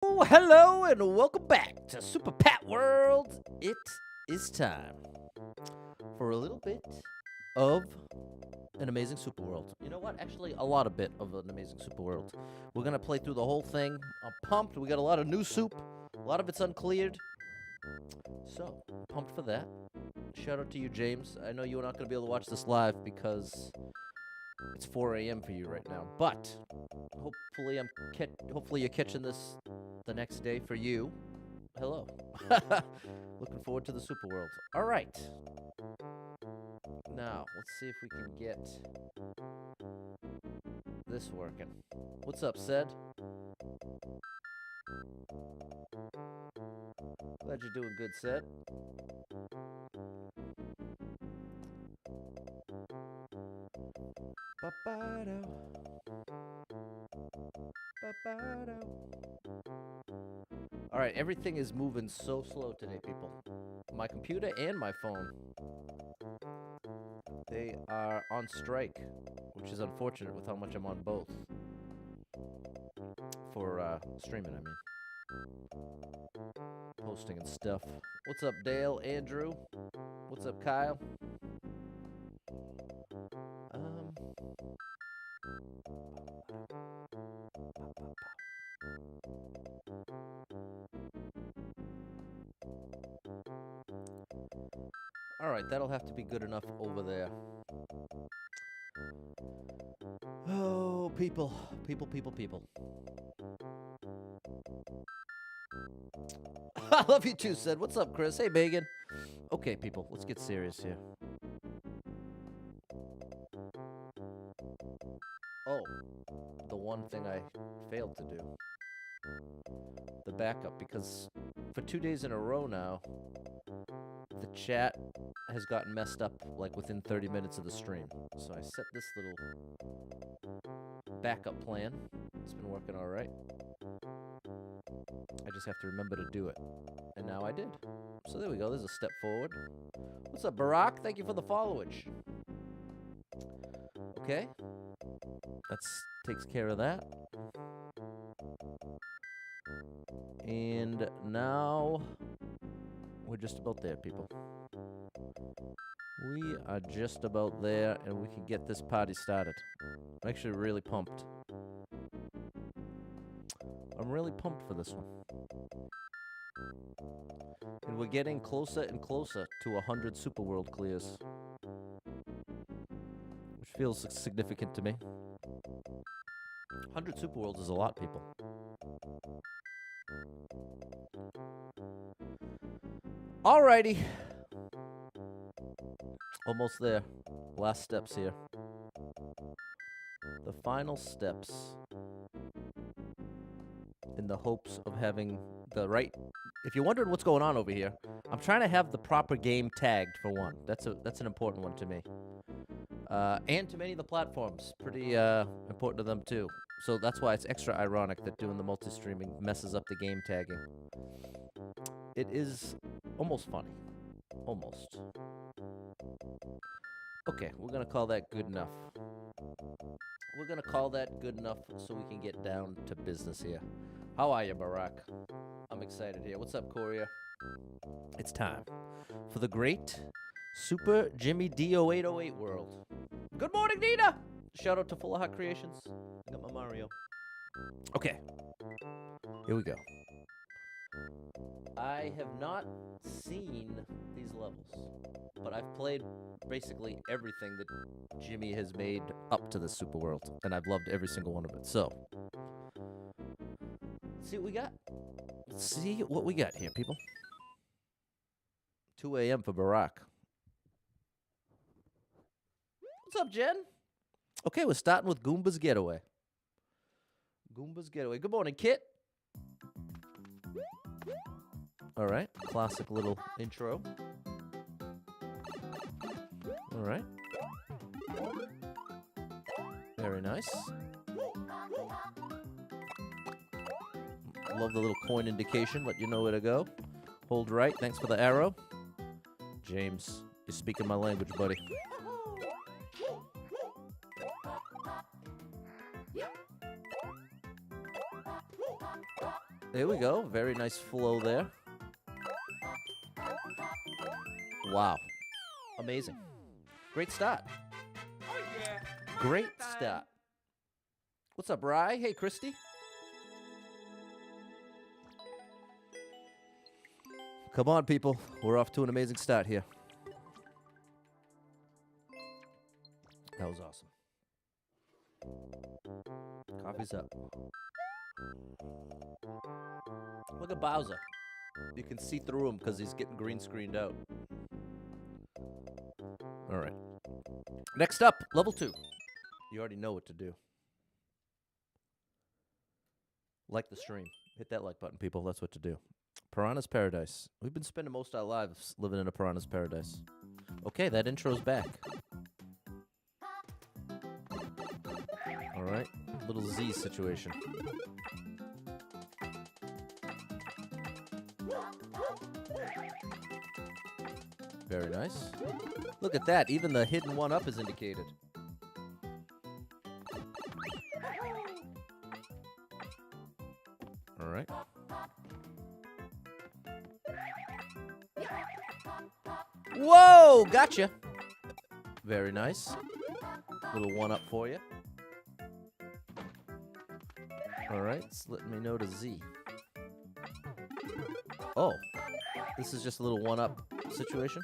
Oh, hello and welcome back to Super Pat World. It is time for a little bit of an amazing super world. You know what? Actually, a lot of bit of an amazing super world. We're gonna play through the whole thing. I'm pumped. We got a lot of new soup. A lot of it's uncleared. So, pumped for that. Shout out to you, James. I know you're not gonna be able to watch this live because it's 4 a.m. for you right now. But hopefully you're catching this the next day for you. Hello. Looking forward to the super world. All right. Now, let's see if we can get this working. What's up, Sed? Glad you're doing good, Sed. Ba-ba-do. Ba-ba-do. All right, everything is moving so slow today, people. My computer and my phone, they are on strike, which is unfortunate with how much I'm on both. For streaming, I mean. Posting and stuff. What's up, Dale? Andrew? What's up, Kyle? All right, that'll have to be good enough over there. Oh, people. I love you too, Sid. What's up, Chris? Hey, Megan. Okay, people, let's get serious here. Oh, the one thing I failed to do. The backup, because for 2 days in a row now, the chat has gotten messed up like within 30 minutes of the stream. So I set this little backup plan. It's been working all right. I just have to remember to do it. And now I did. So there we go. There's a step forward. What's up, Barack? Thank you for the followage. Okay. That takes care of that. And now we're just about there, people. We are just about there, and we can get this party started. I'm actually really pumped. I'm really pumped for this one. And we're getting closer and closer to 100 Super World clears, which feels significant to me. 100 Super Worlds is a lot, people. Alrighty. Almost there. Last steps here. The final steps in the hopes of having the right... If you're wondering what's going on over here, I'm trying to have the proper game tagged for one. That's an important one to me. And to many of the platforms. Pretty important to them too. So that's why it's extra ironic that doing the multi-streaming messes up the game tagging. It is almost funny. Almost. Okay, we're gonna call that good enough. We're gonna call that good enough so we can get down to business here. How are you, Barack? I'm excited here. What's up, Korea? It's time for the great Super JimmyD0808 world. Good morning, Nina! Shout out to Full of Hot Creations. I got my Mario. Okay. Here we go. I have not seen these levels, but I've played basically everything that Jimmy has made up to this Super World, and I've loved every single one of it. So, let's see what we got. Let's see what we got here, people. 2 a.m. for Barack. What's up, Jen? Okay, we're starting with Goomba's Getaway. Goomba's Getaway. Good morning, Kit. All right, classic little intro. All right. Very nice. Love the little coin indication, let you know where to go. Hold right, thanks for the arrow. James, you're speaking my language, buddy. There we go. Very nice flow there. Wow. Amazing. Great start. Oh yeah. Great start. What's up, Rye? Hey, Christy. Come on, people. We're off to an amazing start here. That was awesome. Coffee's up. Look at Bowser. You can see through him because he's getting green screened out. All right. Next up, level 2. You already know what to do. Like the stream. Hit that like button, people. That's what to do. Piranha's Paradise. We've been spending most of our lives living in a Piranha's Paradise. Okay, that intro's back. All right. Little Z situation. Very nice. Look at that. Even the hidden one-up is indicated. All right. Whoa! Gotcha. Very nice. Little one-up for you. All right. Let me know to Z. Oh. This is just a little one-up situation.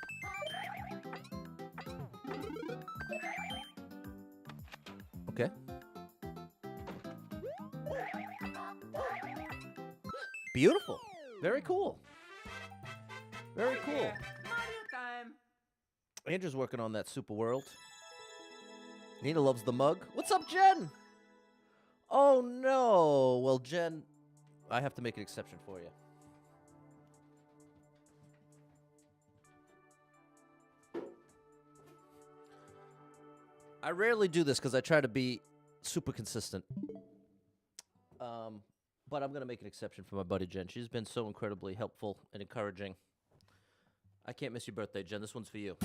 Okay. Beautiful. Very cool. Very cool. Mario time. Andrew's working on that super world. Nina loves the mug. What's up, Jen? Oh, no. Well, Jen, I have to make an exception for you. I rarely do this because I try to be super consistent. But I'm going to make an exception for my buddy Jen. She's been so incredibly helpful and encouraging. I can't miss your birthday, Jen. This one's for you.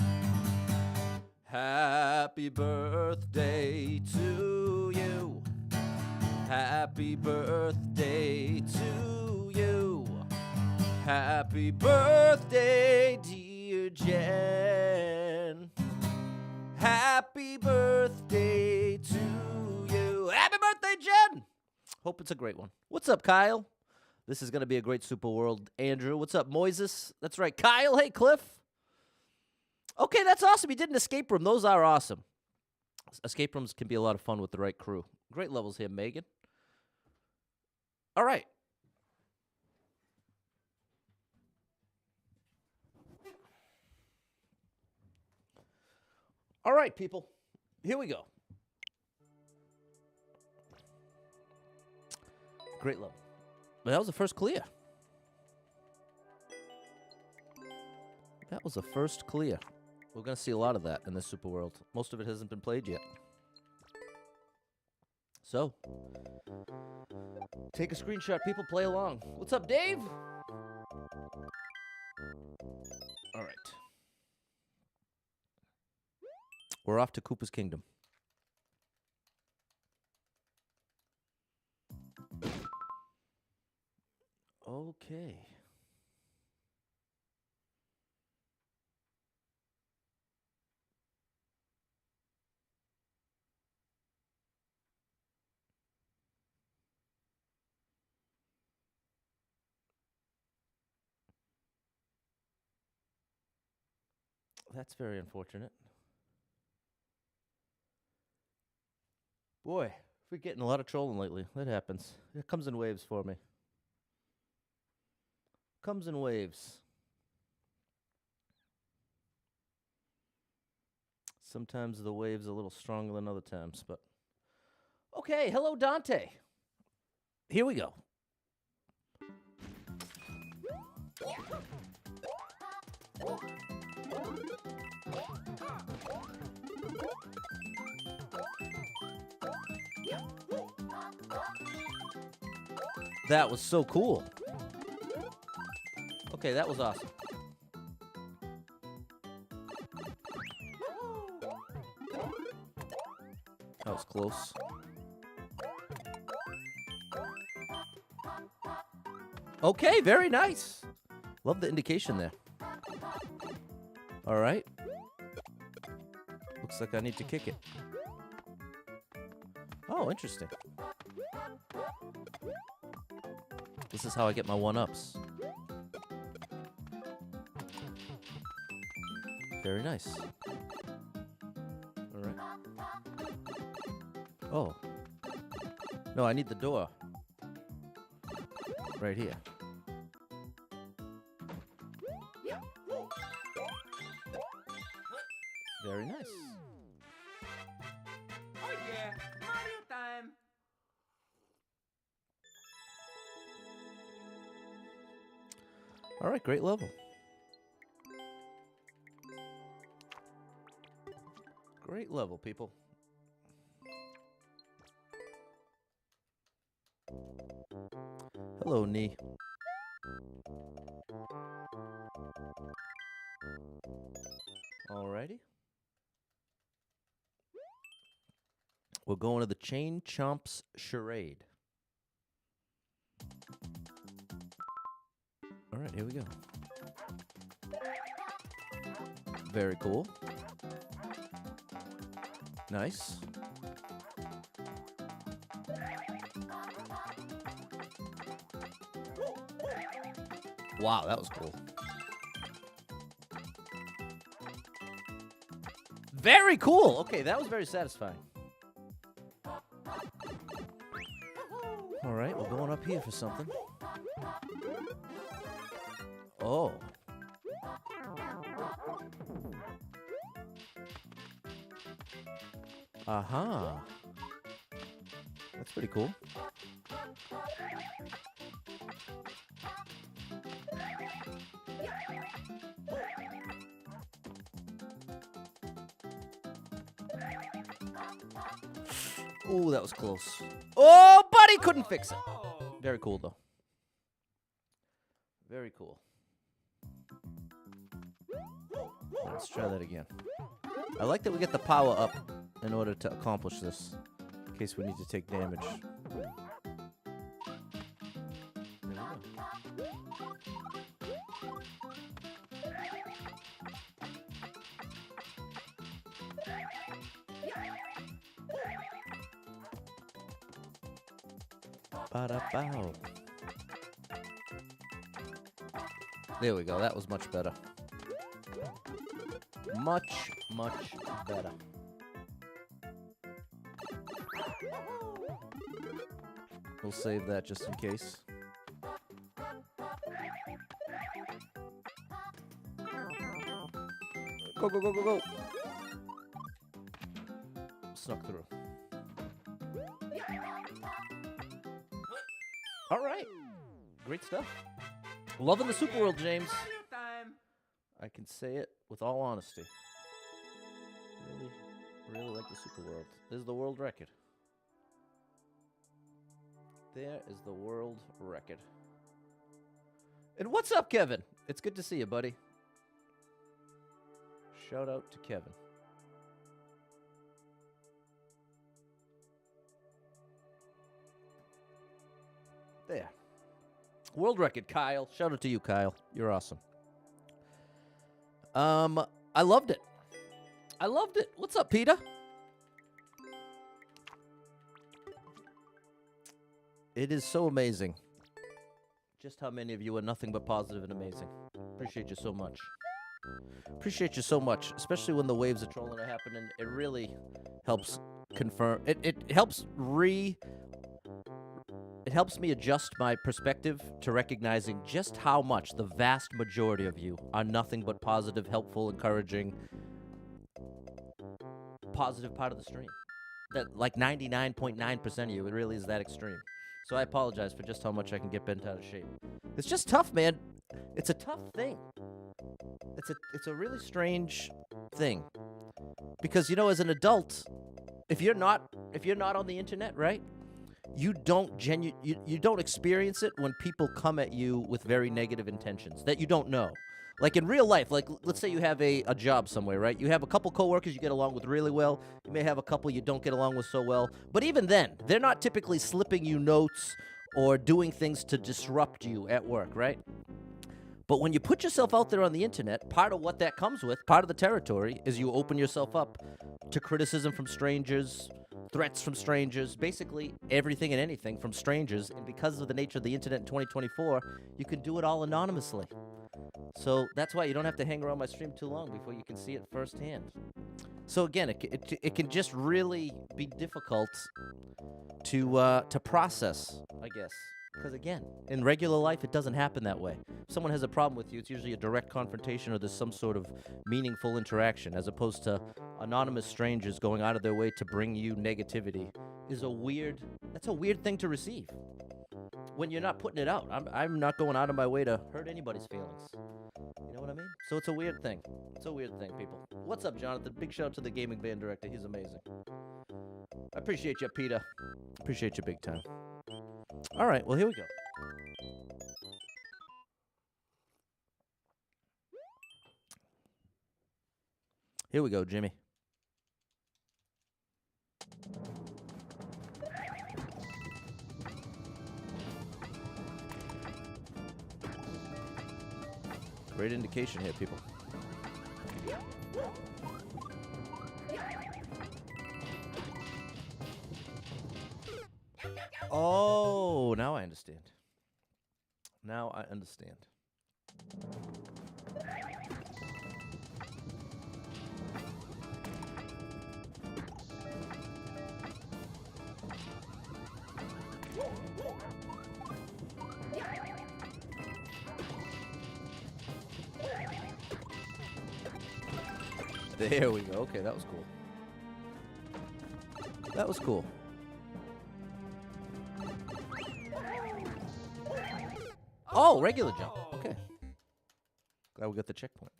Happy birthday to you. Happy birthday to you. Happy birthday, dear Jen. Happy birthday to you. Happy birthday, Jen. Hope it's a great one. What's up, Kyle? This is going to be a great super world. Andrew, what's up, Moises? That's right, Kyle. Hey, Cliff. Okay, that's awesome. You did an escape room. Those are awesome. Escape rooms can be a lot of fun with the right crew. Great levels here, Megan. All right. All right, people. Here we go. Great level. But that was the first clear. That was the first clear. We're going to see a lot of that in this super world. Most of it hasn't been played yet. So, take a screenshot. People, play along. What's up, Dave? All right. We're off to Koopa's Kingdom. Okay. That's very unfortunate. Boy, we're getting a lot of trolling lately. That happens. It comes in waves for me. Comes in waves. Sometimes the wave's a little stronger than other times, but... Okay, hello, Dante. Here we go. That was so cool. Okay, that was awesome. That was close. Okay, very nice. Love the indication there. All right. Looks like I need to kick it. Oh, interesting. This is how I get my one-ups. Very nice. All right. Oh. No, I need the door. Right here. Very nice. Oh yeah, Mario time. All right, great level. Great level, people. Hello, knee. Alrighty. We're going to the Chain Chomps Charade. All right, here we go. Very cool. Nice. Wow, that was cool. Very cool. Okay, that was very satisfying. All right, we're going up here for something. Oh. Aha. That's pretty cool. Ooh, that was close. Oh, buddy couldn't fix it. Very cool, though. Very cool. Let's try that again. I like that we get the power up in order to accomplish this, in case we need to take damage. There we go. Ba-da-bow. There we go. That was much better. Much, much better. We'll save that just in case. Go, go, go, go, go. Snuck through. All right. Great stuff. Loving the Super World, James. Mario time. I can say it with all honesty. Really like the Super World. There's the world record. There is the world record. And what's up, Kevin? It's good to see you, buddy. Shout out to Kevin. There. World record, Kyle. Shout out to you, Kyle. You're awesome. I loved it. I loved it. What's up, Peter? It is so amazing just how many of you are nothing but positive and amazing. Appreciate you so much. Appreciate you so much, especially when the waves of trolling are happening. It really helps confirm. It helps It helps me adjust my perspective to recognizing just how much the vast majority of you are nothing but positive, helpful, encouraging, positive part of the stream. That like 99.9% of you, it really is that extreme. So I apologize for just how much I can get bent out of shape. It's just tough, man. It's a tough thing. It's a really strange thing. Because, you know, as an adult, if you're not on the internet, right? You don't you don't experience it when people come at you with very negative intentions that you don't know. Like in real life, like let's say you have a job somewhere, right? You have a couple coworkers you get along with really well. You may have a couple you don't get along with so well. But even then, they're not typically slipping you notes or doing things to disrupt you at work, right? But when you put yourself out there on the internet, part of what that comes with, part of the territory, is you open yourself up to criticism from strangers, threats from strangers, basically everything and anything from strangers. And because of the nature of the internet in 2024, you can do it all anonymously. So that's why you don't have to hang around my stream too long before you can see it firsthand. So again, it can just really be difficult to process, I guess. Because again, in regular life, it doesn't happen that way. If someone has a problem with you, it's usually a direct confrontation or there's some sort of meaningful interaction, as opposed to anonymous strangers going out of their way to bring you negativity. That's a weird thing to receive. When you're not putting it out. I'm not going out of my way to hurt anybody's feelings. You know what I mean? So it's a weird thing. It's a weird thing, people. What's up, Jonathan? Big shout out to the gaming band director. He's amazing. I appreciate you, Peter. Appreciate you big time. All right, well, here we go. Here we go, Jimmy. Great indication here, people. Oh, now I understand. Now I understand. There we go. Okay, that was cool. That was cool. Oh, regular jump. Okay. Glad we got the checkpoint.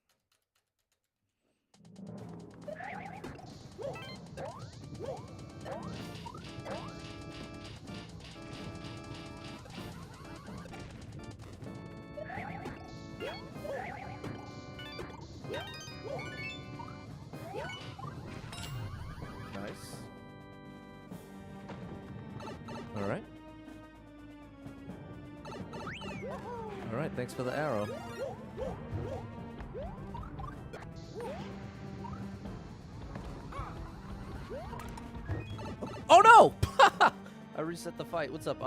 Nice. All right. All right, thanks for the arrow. Oh no! I reset the fight. What's up?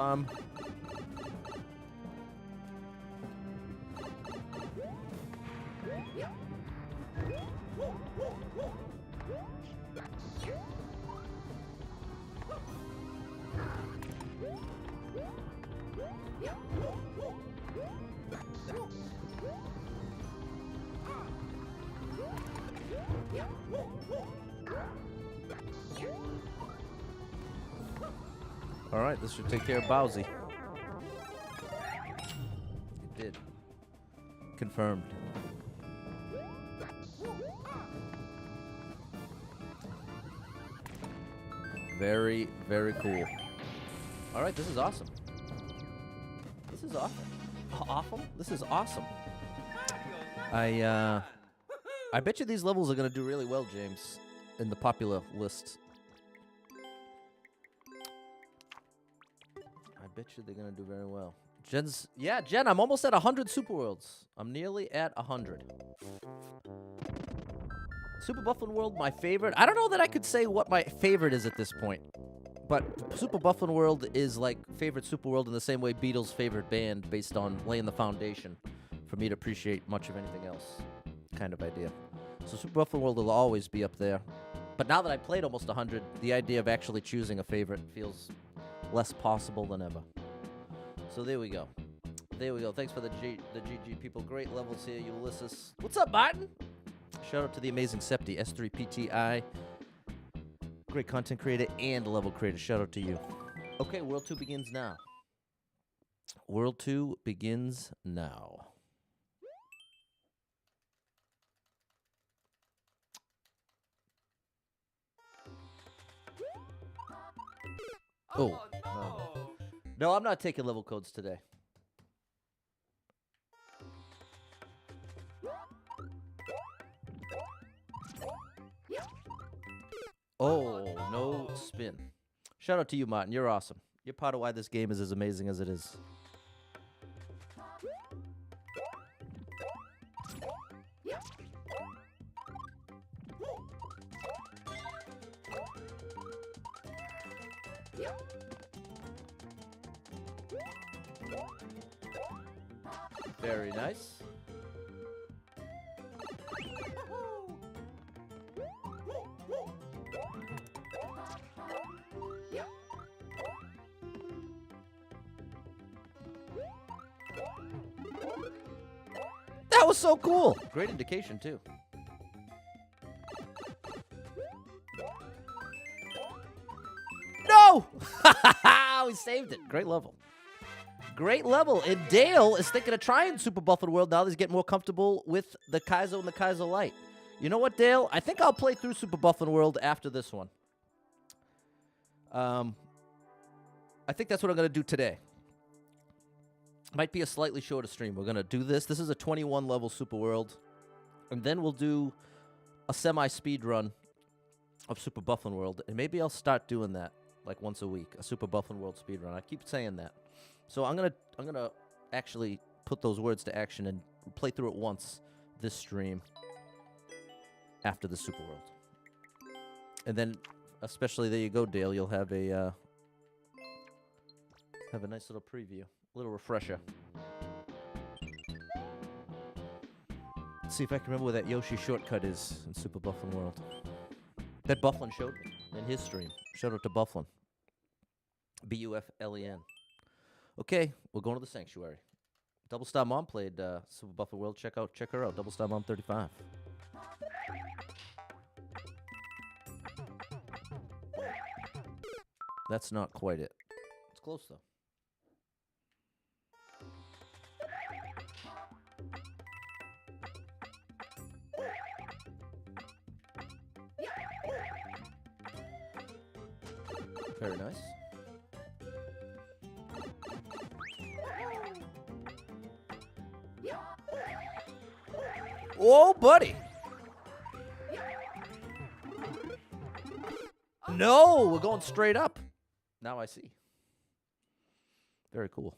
All right, this should take care of Bowsy. It did. Confirmed. Very, very cool. All right, this is awesome. This is awesome. Awesome? This is awesome. I bet you these levels are gonna do really well, James, in the popular list. I bet you they're gonna do very well. Jen, I'm almost at 100 Super Worlds. I'm nearly at 100. Super Bufflin World, my favorite. I don't know that I could say what my favorite is at this point. But Super Bufflin World is like favorite Super World in the same way Beatles' favorite band, based on laying the foundation for me to appreciate much of anything else kind of idea. So Super Bufflin World will always be up there. But now that I played almost 100, the idea of actually choosing a favorite feels less possible than ever. So there we go. There we go. Thanks for the GG people. Great levels here, Ulysses. What's up, Martin? Shout out to the amazing Septi, S3PTI. Great content creator and level creator. Shout out to you. Okay, World 2 begins now. World 2 begins now. Oh, no, I'm not taking level codes today. Oh, no spin. Shout out to you, Martin. You're awesome. You're part of why this game is as amazing as it is. Very nice. That was so cool. Great indication, too. No! We saved it. Great level. Great level. And Dale is thinking of trying Super Buffalo World now that he's getting more comfortable with the Kaizo and the Kaizo Light. You know what, Dale? I think I'll play through Super Buffalo World after this one. I think that's what I'm going to do today. Might be a slightly shorter stream. We're going to do this. This is a 21 level Super World. And then we'll do a semi-speed run of Super Buffalo World. And maybe I'll start doing that like once a week, a Super Buffalo World speed run. I keep saying that. So I'm gonna actually put those words to action and play through it once this stream after the Super World. And then, especially there you go, Dale. You'll have a nice little preview, a little refresher. Let's see if I can remember where that Yoshi shortcut is in Super Buffalo World. That Bufflin showed me in his stream. Shout out to Bufflin. Bufflen. Okay, we're going to the Sanctuary. Double Star Mom played Super Buffalo World. Check her out. Double Star Mom 35. That's not quite it. It's close though. Very nice. Whoa, buddy. No, we're going straight up. Now I see. Very cool.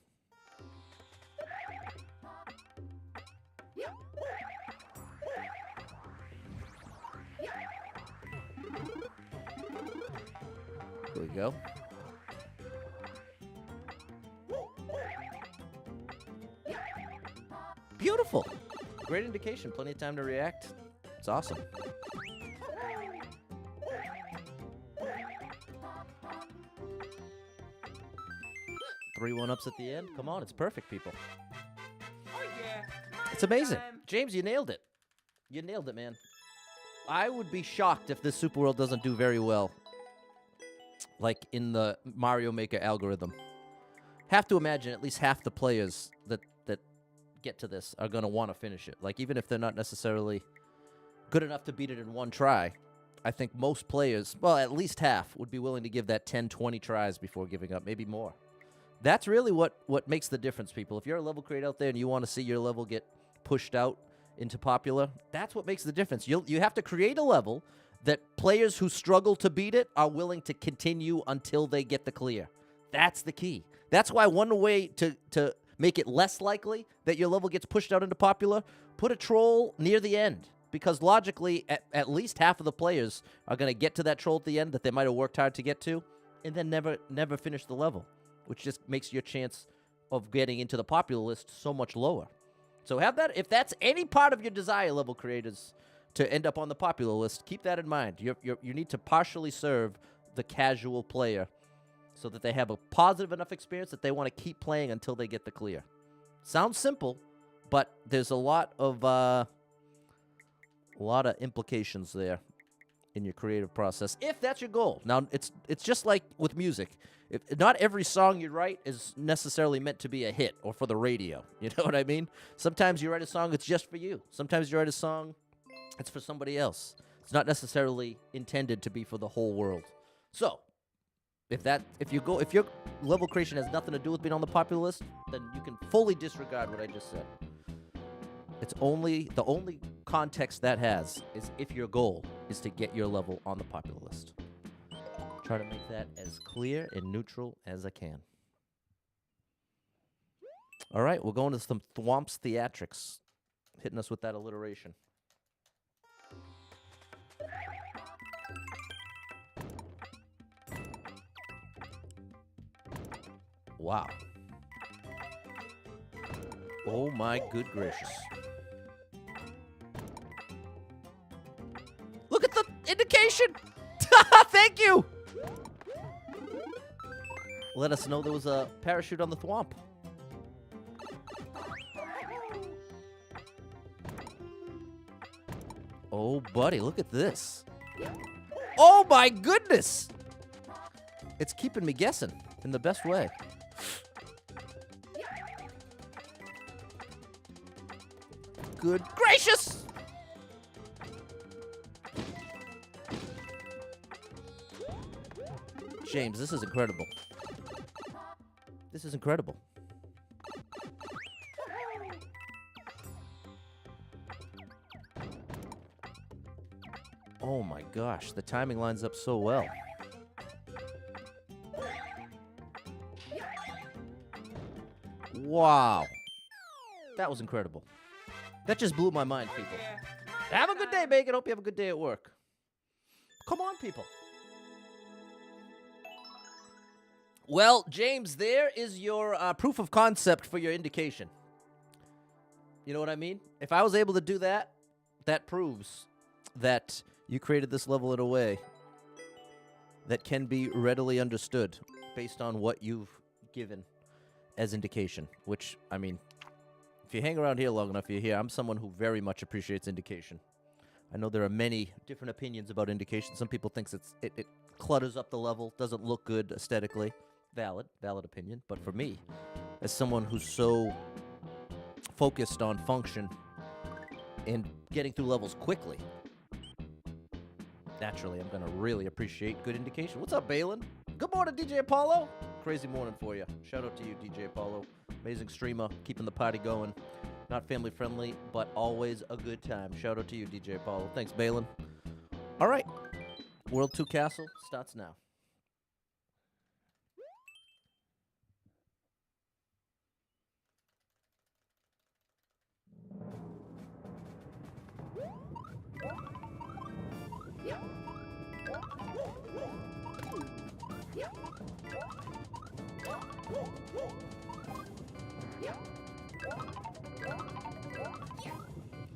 There we go. Beautiful. Great indication. Plenty of time to react. It's awesome. Three one-ups at the end. Come on, it's perfect, people. Oh yeah. It's amazing. Time. James, you nailed it. You nailed it, man. I would be shocked if this Super World doesn't do very well. Like in the Mario Maker algorithm. Have to imagine at least half the players that get to this are going to want to finish it. Like, even if they're not necessarily good enough to beat it in one try, I think most players, well, at least half, would be willing to give that 10, 20 tries before giving up, maybe more. That's really what makes the difference, people. If you're a level creator out there and you want to see your level get pushed out into popular, that's what makes the difference. You have to create a level that players who struggle to beat it are willing to continue until they get the clear. That's the key. That's why one way to make it less likely that your level gets pushed out into popular, put a troll near the end. Because logically, at least half of the players are going to get to that troll at the end that they might have worked hard to get to, and then never finish the level, which just makes your chance of getting into the popular list so much lower. So have that. If that's any part of your desire, level creators, to end up on the popular list, keep that in mind. You need to partially serve the casual player so that they have a positive enough experience that they want to keep playing until they get the clear. Sounds simple, but there's a lot of implications there in your creative process, if that's your goal. Now, it's just like with music. Not every song you write is necessarily meant to be a hit or for the radio. You know what I mean? Sometimes you write a song, it's just for you. Sometimes you write a song, it's for somebody else. It's not necessarily intended to be for the whole world. So, if your level creation has nothing to do with being on the popular list, then you can fully disregard what I just said. The only context that has is if your goal is to get your level on the popular list. Try to make that as clear and neutral as I can. All right, we're going to some Thwomps Theatrics. Hitting us with that alliteration. Wow. Oh my good gracious. Look at the indication! Thank you! Let us know there was a parachute on the Thwomp. Oh, buddy, look at this. Oh my goodness! It's keeping me guessing in the best way. Good gracious! James, this is incredible. This is incredible. Oh my gosh, the timing lines up so well. Wow. That was incredible. That just blew my mind, people. Have a good day, Bacon. Hope you have a good day at work. Come on, people. Well, James, there is your proof of concept for your indication. You know what I mean? If I was able to do that, that proves that you created this level in a way that can be readily understood based on what you've given as indication, which, I mean, if you hang around here long enough, you hear I'm someone who very much appreciates indication. I know there are many different opinions about indication. Some people think it clutters up the level, doesn't look good aesthetically. Valid opinion. But for me, as someone who's so focused on function and getting through levels quickly, naturally, I'm going to really appreciate good indication. What's up, Balin? Good morning, DJ Apollo. Crazy morning for you. Shout out to you, DJ Apollo. Amazing streamer, keeping the party going. Not family friendly, but always a good time. Shout out to you, DJ Apollo. Thanks, Balin. All right. World 2 Castle starts now.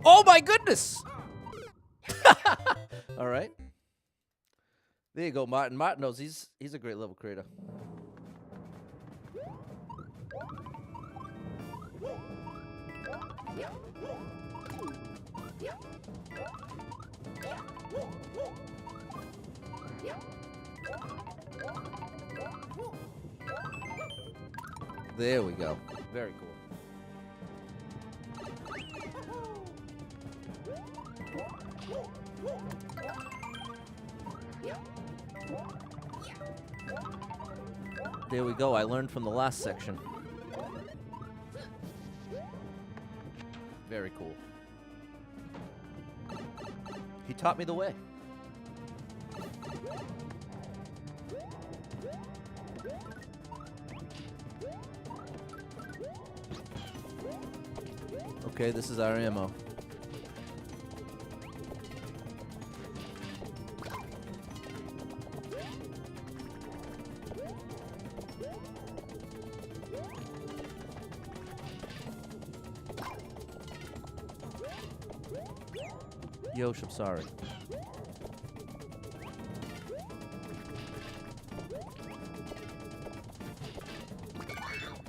Oh my goodness! All right. There you go, Martin. Martin knows he's a great level creator. There we go. Very cool. There we go. I learned from the last section. Very cool. He taught me the way. Okay, this is our ammo. Yosh, I'm sorry.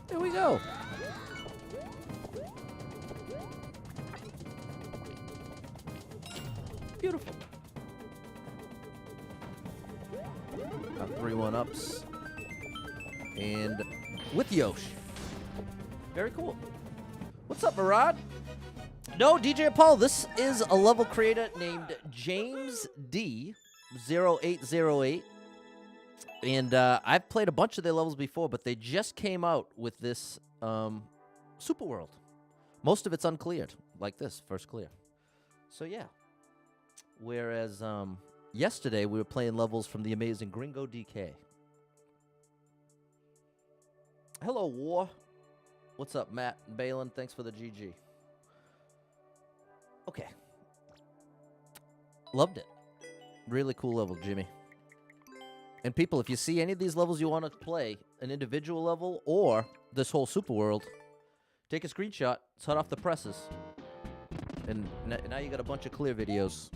There we go. Beautiful. Got 3 1-ups. And with Yosh. Very cool. What's up, Murad? No, DJ Paul, this is a level creator named JimmyD0808. And I've played a bunch of their levels before, but they just came out with this Super World. Most of it's uncleared, like this, first clear. So, yeah. Whereas yesterday we were playing levels from the amazing Gringo DK. Hello, War. What's up, Matt and Balin? Thanks for the GG. Okay. Loved it. Really cool level, Jimmy. And people, if you see any of these levels you want to play, an individual level or this whole super world, take a screenshot. It's hot off the presses. And now you got a bunch of clear videos.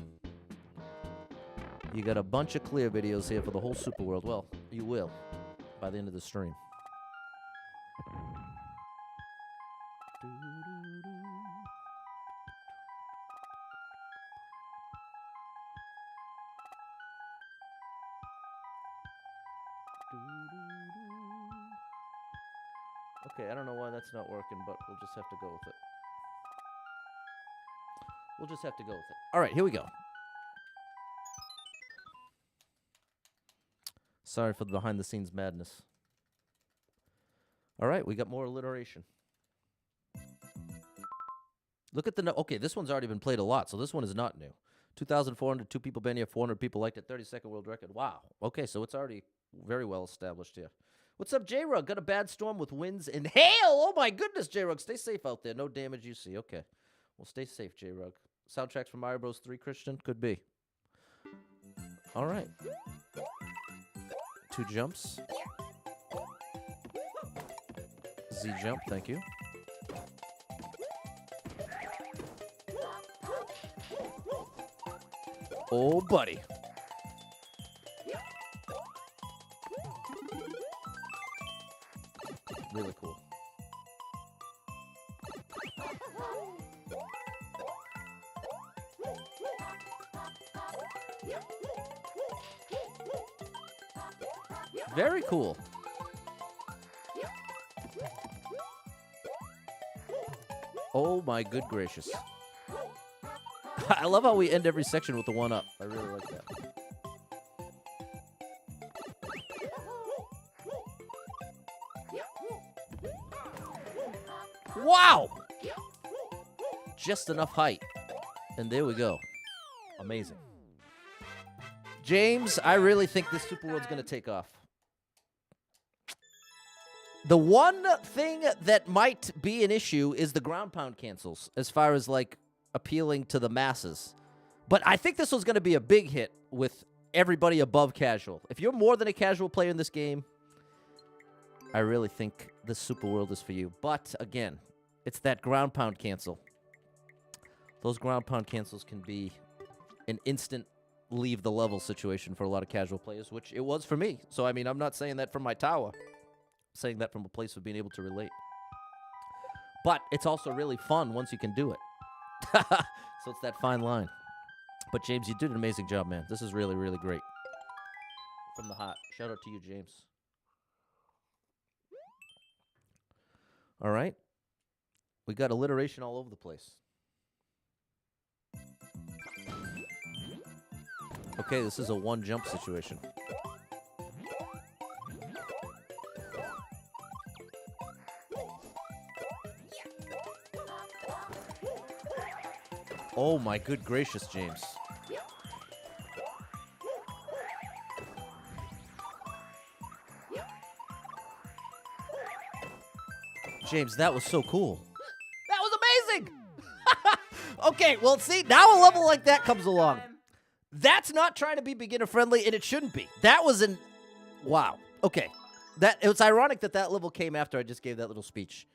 You got a bunch of clear videos here for the whole super world. Well, you will by the end of the stream. Okay, I don't know why that's not working, but we'll just have to go with it. We'll just have to go with it. All right, here we go. Sorry for the behind-the-scenes madness. All right, we got more alliteration. Look at the... Okay, this one's already been played a lot, so this one is not new. 2,402 people been here, 400 people liked it, 32nd world record. Wow. Okay, so it's already very well established here. What's up, J-Rug? Got a bad storm with winds and hail. Oh, my goodness, J-Rug. Stay safe out there. No damage you see. Okay. Well, stay safe, J-Rug. Soundtracks from Mario Bros. 3, Christian? Could be. All right. 2 jumps. Z jump, thank you. Oh, buddy. Really cool. Very cool. Oh my good gracious. I love how we end every section with the 1-up. I really like that. Wow! Just enough height. And there we go. Amazing. James, I really think this Super World's going to take off. The one thing that might be an issue is the ground pound cancels, as far as, like, appealing to the masses. But I think this one's going to be a big hit with everybody above casual. If you're more than a casual player in this game, I really think this Super World is for you. But, again, it's that ground pound cancel. Those ground pound cancels can be an instant leave the level situation for a lot of casual players, which it was for me. So, I mean, I'm not saying that from my tower. I'm saying that from a place of being able to relate. But it's also really fun once you can do it. So it's that fine line. But, James, you did an amazing job, man. This is really, really great. From the heart. Shout out to you, James. All right. We got alliteration all over the place. Okay, this is a 1-jump situation. Oh my good gracious, James. James, that was so cool. That was amazing! Okay, well, see, now a level like that comes along. That's not trying to be beginner friendly, and it shouldn't be. That was an... Wow. Okay. It was ironic that that level came after I just gave that little speech.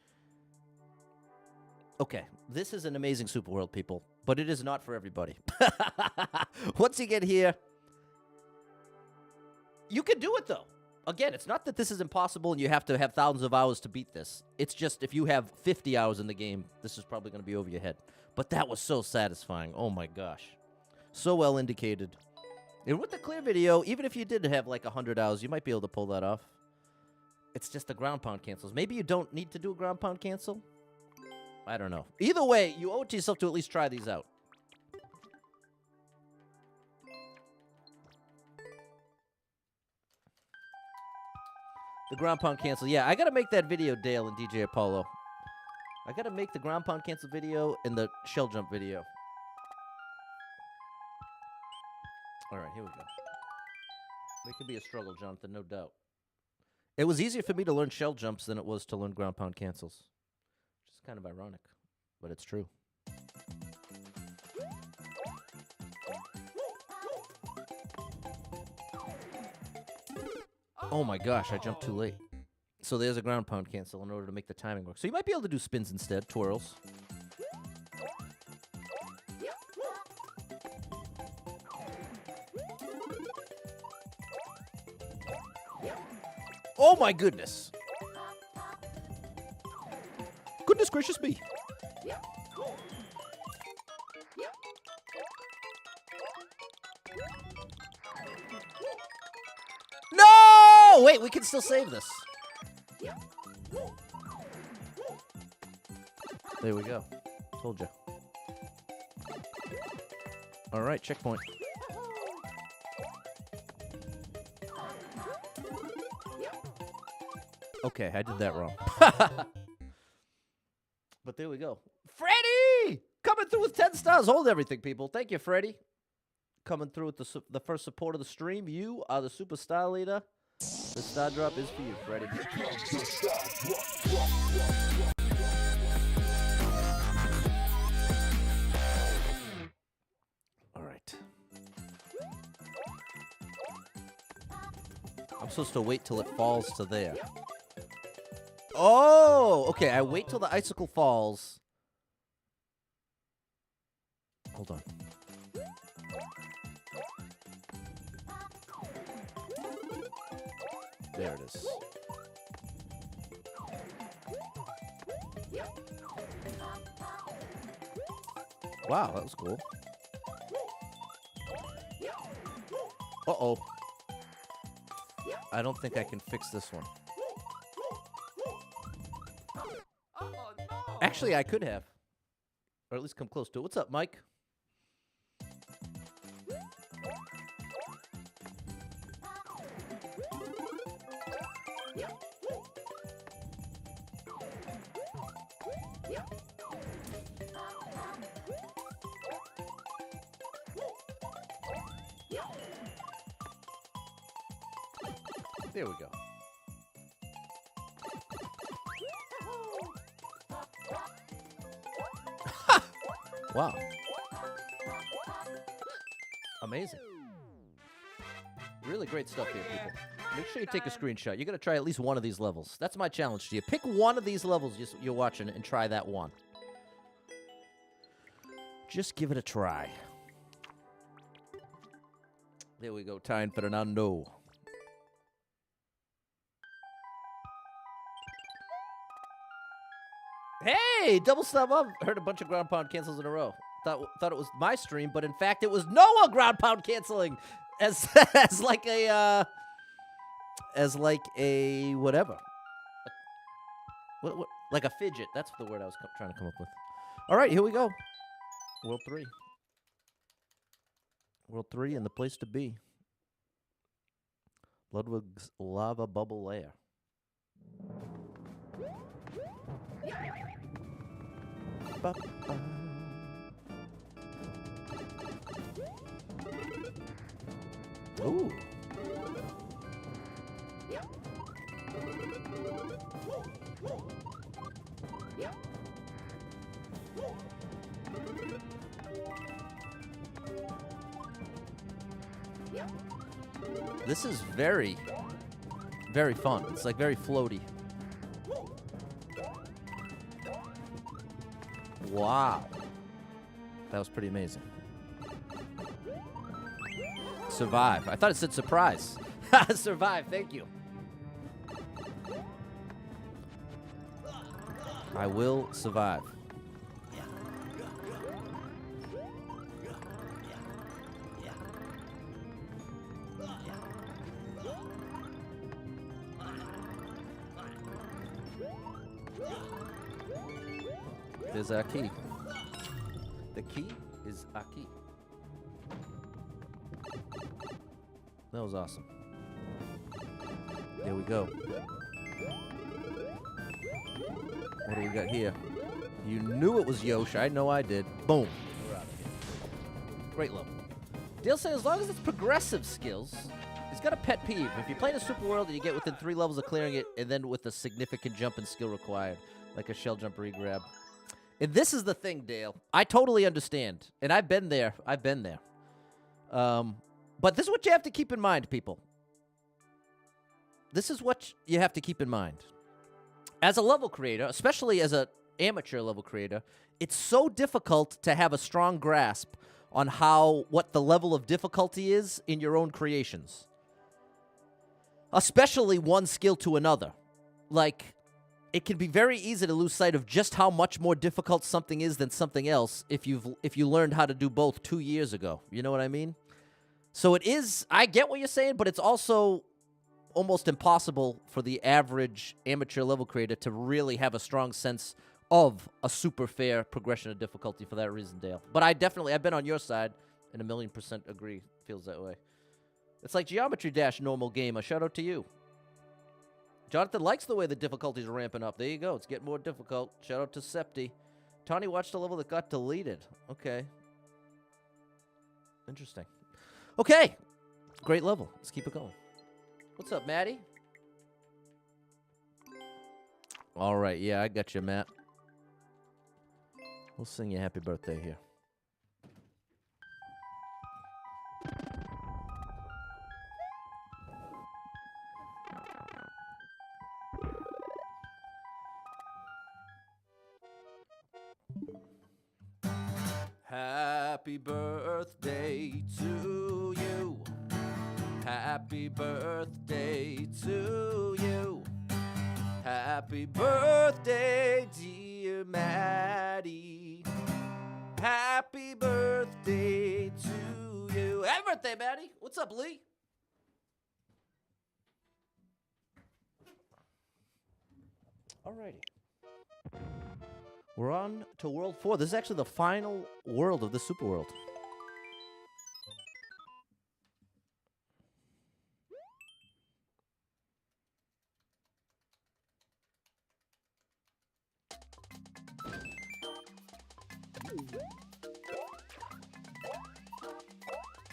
Okay. This is an amazing Super World, people, but it is not for everybody. Once you get here, you can do it, though. Again, it's not that this is impossible and you have to have thousands of hours to beat this. It's just if you have 50 hours in the game, this is probably going to be over your head. But that was so satisfying. Oh, my gosh. So well indicated. And with the clear video, even if you did have like 100 hours, you might be able to pull that off. It's just the ground pound cancels. Maybe you don't need to do a ground pound cancel. I don't know. Either way, you owe it to yourself to at least try these out. The ground pound cancel. Yeah, I got to make that video, Dale and DJ Apollo. I got to make the ground pound cancel video and the shell jump video. All right, here we go. It can be a struggle, Jonathan, no doubt. It was easier for me to learn shell jumps than it was to learn ground pound cancels. Which is kind of ironic, but it's true. Oh my gosh, I jumped too late. So there's a ground pound cancel in order to make the timing work. So you might be able to do spins instead, twirls. Oh my goodness. Goodness gracious me. No! Wait, we can still save this. There we go. Told you. All right, checkpoint. Okay, I did that wrong. But there we go. Freddy! Coming through with 10 stars. Hold everything, people. Thank you, Freddy. Coming through with the first support of the stream. You are the superstar leader. The star drop is for you, Freddy. All right. I'm supposed to wait till it falls to there. Oh, okay. I wait till the icicle falls. Hold on. There it is. Wow, that was cool. Uh-oh. I don't think I can fix this one. Actually, I could have. Or at least come close to it. What's up, Mike? There we go. Wow. Amazing. Really great stuff here, people. Make sure you take a screenshot. You're going to try at least one of these levels. That's my challenge to you. Pick one of these levels you're watching and try that one. Just give it a try. There we go. Time Fernando. Hey, double stub up. Heard a bunch of ground pound cancels in a row. Thought it was my stream, but in fact it was Noah ground pound canceling as like a whatever. What like a fidget. That's the word I was trying to come up with. All right, here we go. World 3. World 3 and the place to be. Ludwig's lava bubble lair. Ba-ba. Ooh. This is very, very fun. It's like very floaty. Wow. That was pretty amazing. Survive. I thought it said surprise. Survive, thank you. I will survive. There's our key. The key is our key. That was awesome. There we go. What do we got here? You knew it was Yosh. I know I did. Boom. We're out of here. Great level. Dale saying as long as it's progressive skills, he's got a pet peeve. If you play in a super world and you get within 3 levels of clearing it, and then with a significant jump in skill required, like a shell jump regrab. And this is the thing, Dale. I totally understand. And I've been there. But this is what you have to keep in mind, people. This is what you have to keep in mind. As a level creator, especially as an amateur level creator, it's so difficult to have a strong grasp on what the level of difficulty is in your own creations. Especially one skill to another. Like, it can be very easy to lose sight of just how much more difficult something is than something else if you learned how to do both 2 years ago. You know what I mean? So it is, I get what you're saying, but it's also almost impossible for the average amateur level creator to really have a strong sense of a super fair progression of difficulty for that reason, Dale. But I've been on your side, and 1,000,000% agree. Feels that way. It's like Geometry Dash normal game. A shout out to you. Jonathan likes the way the difficulties are ramping up. There you go. It's getting more difficult. Shout out to Septi. Tawny watched a level that got deleted. Okay. Interesting. Okay. Great level. Let's keep it going. What's up, Maddie? All right. Yeah, I got you, Matt. We'll sing you happy birthday here. Happy birthday to you. Happy birthday to you. Happy birthday, dear Maddie. Happy birthday to you. Happy birthday, Maddie. What's up, Lee? Alrighty. We're on to World 4. This is actually the final world of the Super World.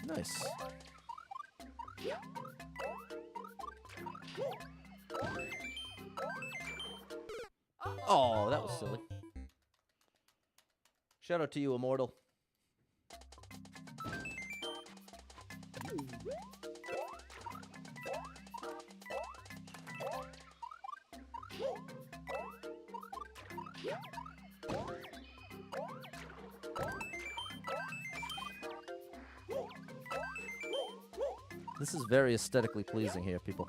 Nice. Oh, that was silly. Shout out to you, Immortal. This is very aesthetically pleasing here, people.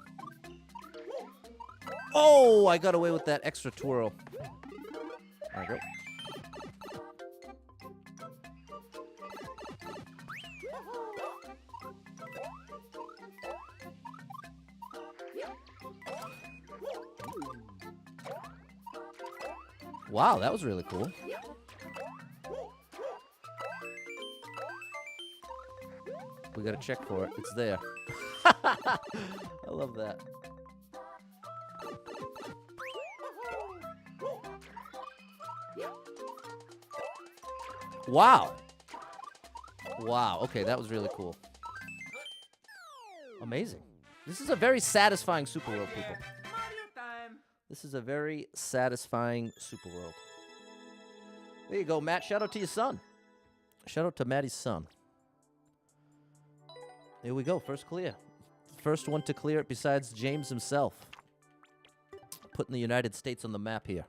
Oh, I got away with that extra twirl. There we go. Wow, that was really cool. We gotta check for it. It's there. I love that. Wow. Wow. Okay, that was really cool. Amazing. This is a very satisfying Super World, people. This is a very satisfying Super World. There you go, Matt. Shout out to your son. Shout out to Maddie's son. Here we go. First clear. First one to clear it besides James himself. Putting the United States on the map here.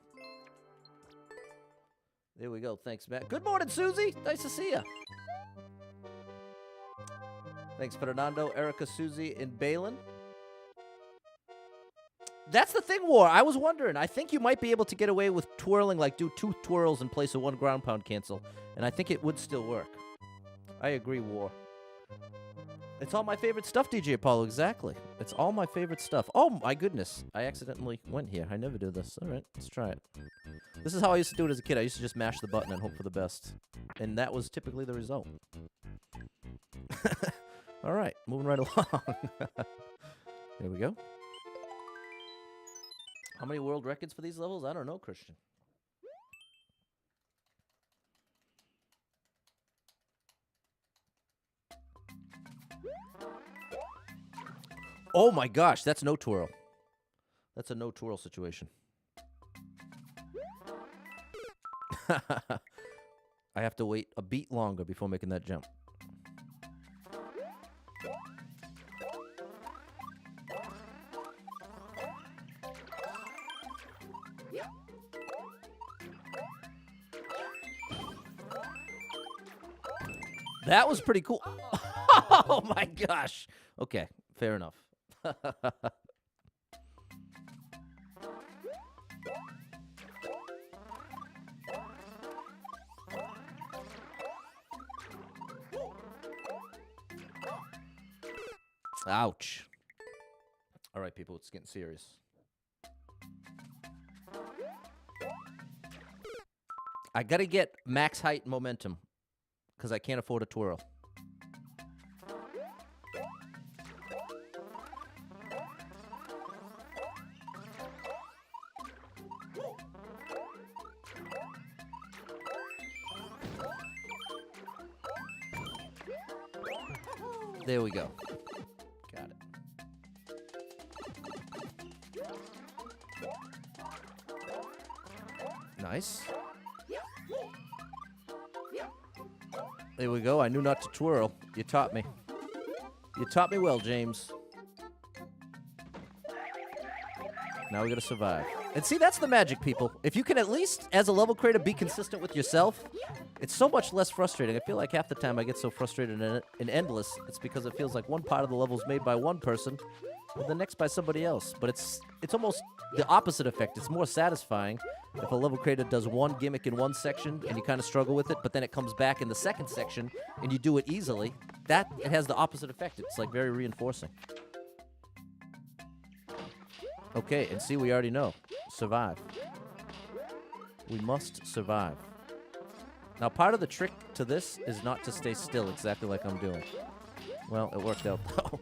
There we go. Thanks, Matt. Good morning, Susie. Nice to see you. Thanks, Fernando, Erica, Susie, and Balin. That's the thing, War. I was wondering. I think you might be able to get away with twirling, like do 2 twirls in place of 1 ground pound cancel. And I think it would still work. I agree, War. It's all my favorite stuff, DJ Apollo. Exactly. It's all my favorite stuff. Oh, my goodness. I accidentally went here. I never do this. All right, let's try it. This is how I used to do it as a kid. I used to just mash the button and hope for the best. And that was typically the result. All right, moving right along. Here we go. How many world records for these levels? I don't know, Christian. Oh my gosh, that's no twirl. That's a no twirl situation. I have to wait a beat longer before making that jump. That was pretty cool. Oh my gosh. Okay, fair enough. Ouch. All right, people, it's getting serious. I gotta get max height and momentum because I can't afford a twirl. There we go. Got it. Nice. There we go. I knew not to twirl. You taught me. You taught me well, James. Now we gotta survive. And see, that's the magic, people. If you can at least, as a level creator, be consistent with yourself, it's so much less frustrating. I feel like half the time I get so frustrated in Endless, it's because it feels like one part of the level is made by one person, and the next by somebody else. But it's almost the opposite effect. It's more satisfying if a level creator does one gimmick in one section and you kind of struggle with it, but then it comes back in the second section and you do it easily. It has the opposite effect. It's like very reinforcing. Okay, and see, we already know. Survive. We must survive. Now, part of the trick to this is not to stay still exactly like I'm doing. Well, it worked out, though.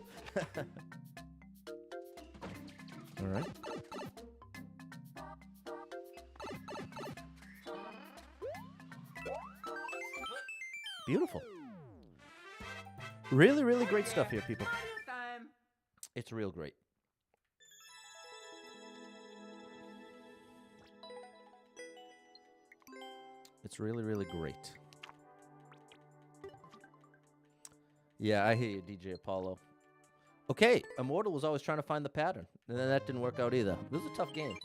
All right. Beautiful. Really, really great stuff here, people. It's real great. It's really, really great. Yeah, I hear you, DJ Apollo. Okay, Immortal was always trying to find the pattern, and then that didn't work out either. This was a tough game.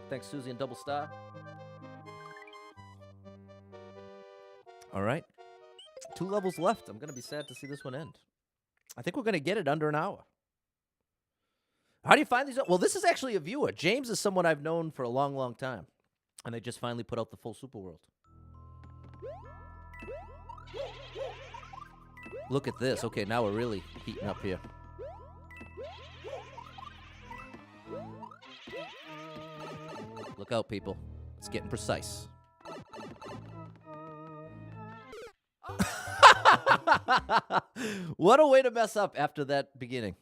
Thanks, Susie and Double Star. All right. 2 levels left. I'm going to be sad to see this one end. I think we're going to get it under an hour. How do you find these? Well, this is actually a viewer. James is someone I've known for a long, long time. And they just finally put out the full Super World. Look at this. Okay, now we're really heating up here. Look out, people. It's getting precise. What a way to mess up after that beginning.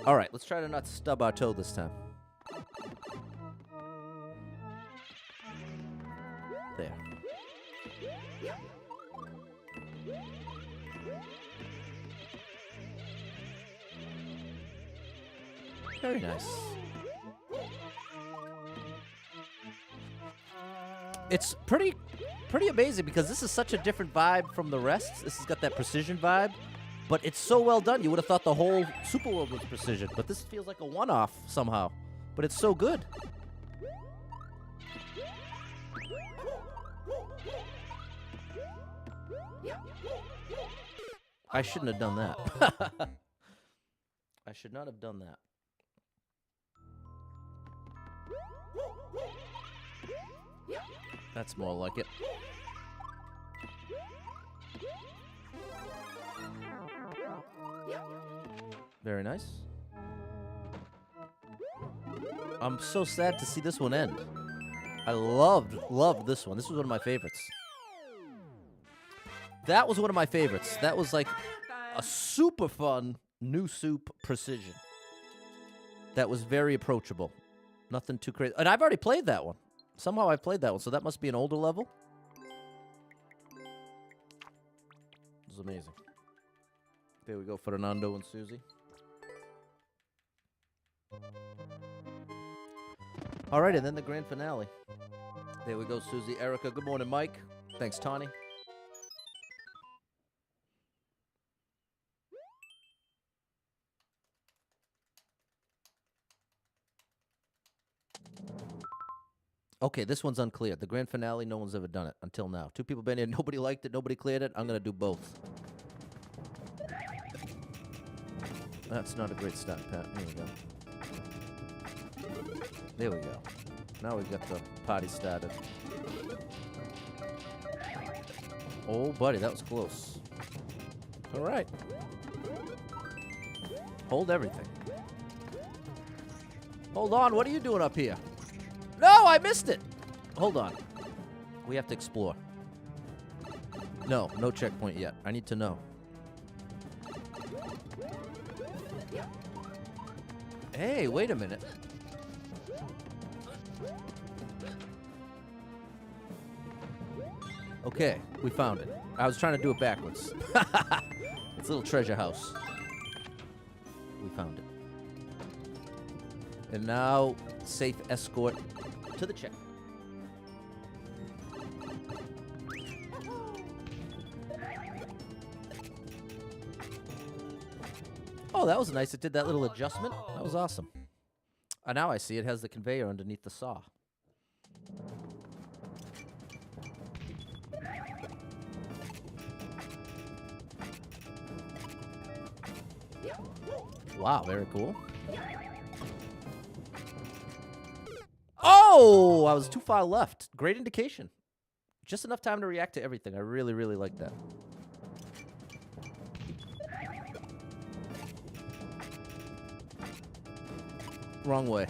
All right, let's try to not stub our toe this time. There. Very nice. It's pretty amazing because this is such a different vibe from the rest. This has got that precision vibe. But it's so well done. You would have thought the whole Super World was precision. But this feels like a one-off somehow. But it's so good. I shouldn't have done that. I should not have done that. That's more like it. Very nice. I'm so sad to see this one end. I loved this one. This was one of my favorites. That was one of my favorites. That was like a super fun new soup precision. that was very approachable. Nothing too crazy. And I've already played that one. Somehow I've played that one, so that must be an older level. It was amazing. There we go, Fernando and Susie. All right, and then the grand finale. There we go, Susie, Erica. Good morning, Mike. Thanks, Tawny. Okay, this one's unclear. The grand finale, no one's ever done it until now. 2 people been here, nobody liked it, nobody cleared it. I'm going to do both. That's not a great start, Pat. There we go. There we go. Now we've got the party started. Oh, buddy, that was close. All right. Hold everything. Hold on, what are you doing up here? No, I missed it. Hold on. We have to explore. No checkpoint yet. I need to know. Hey, wait a minute. Okay, we found it. I was trying to do it backwards. It's a little treasure house. We found it. And now, safe escort to the check. Oh, that was nice. It did that little adjustment. That was awesome. Now I see it has the conveyor underneath the saw. Wow, very cool. Oh, I was too far left. Great indication. Just enough time to react to everything. I really, really like that. Wrong way.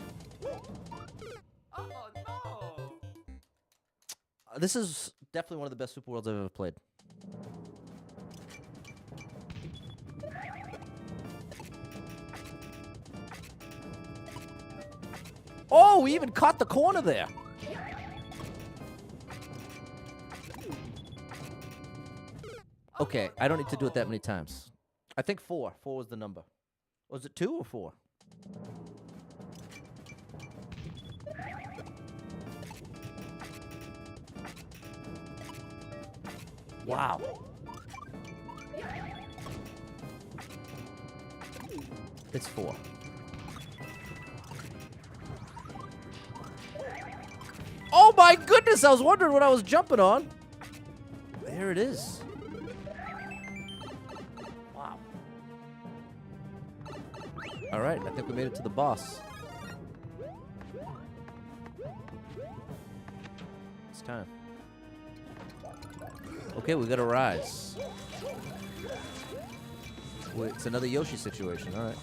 Oh, no. This is definitely one of the best Super Worlds I've ever played. Oh, we even caught the corner there. Okay, I don't need to do it that many times. I think 4. 4 was the number. Was it 2 or 4? Wow. It's 4. Oh my goodness, I was wondering what I was jumping on. There it is. Wow. All right, I think we made it to the boss. It's time. Okay, we gotta rise. Wait, it's another Yoshi situation, all right.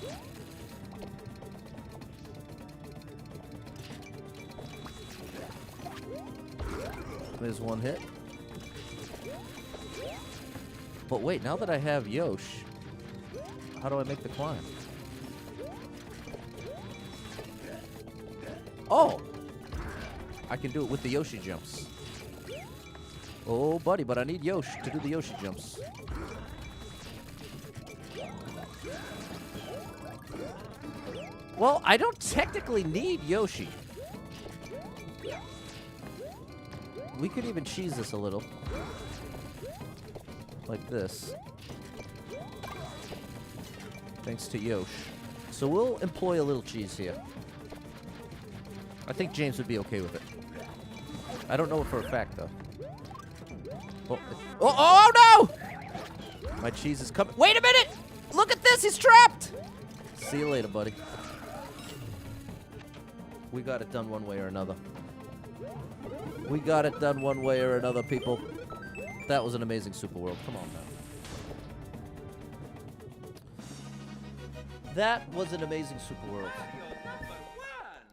There's one hit. But wait, now that I have Yosh, how do I make the climb? Oh! I can do it with the Yoshi jumps. Oh, buddy, but I need Yosh to do the Yoshi jumps. Well, I don't technically need Yoshi. We could even cheese this a little. Like this. Thanks to Yosh. So we'll employ a little cheese here. I think James would be okay with it. I don't know it for a fact, though. Oh, no! My cheese is coming. Wait a minute! Look at this! He's trapped! See you later, buddy. We got it done one way or another. We got it done one way or another, people. That was an amazing Super World. Come on now. That was an amazing Super World.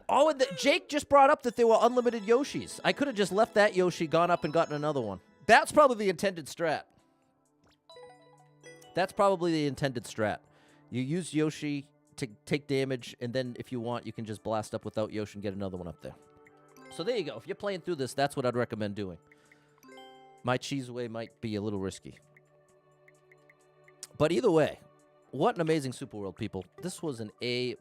Oh, and Jake just brought up that there were unlimited Yoshis. I could have just left that Yoshi, gone up and gotten another one. That's probably the intended strat. That's probably the intended strat. You use Yoshi take damage, and then if you want, you can just blast up without Yoshi and get another one up there. So there you go. If you're playing through this, that's what I'd recommend doing. My cheese way might be a little risky. But either way, what an amazing Super World, people. This was an A+.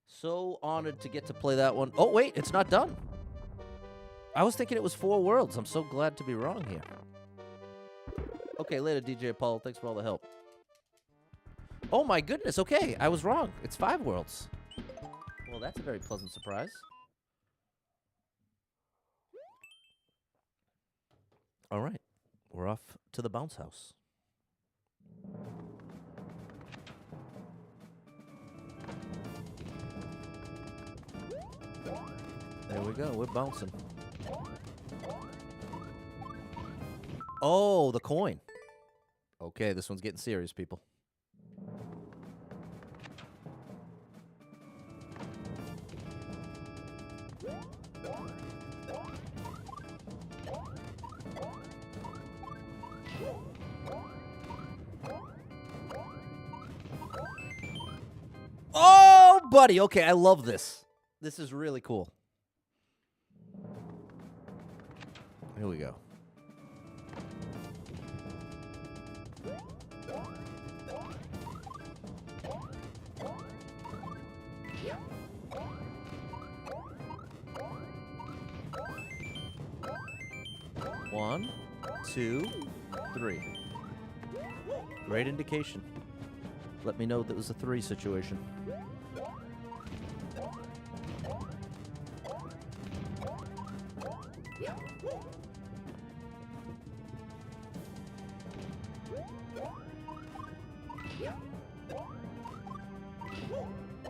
So honored to get to play that one. Oh, wait, it's not done. I was thinking it was 4 worlds. I'm so glad to be wrong here. Okay, later, DJ Apollo. Thanks for all the help. Oh, my goodness. Okay, I was wrong. It's 5 worlds. Well, that's a very pleasant surprise. All right. We're off to the bounce house. There we go. We're bouncing. Oh, the coin. Okay, this one's getting serious, people. Oh, buddy. Okay, I love this. This is really cool. Here we go. One, 2, 3. Great indication. Let me know that it was a 3 situation.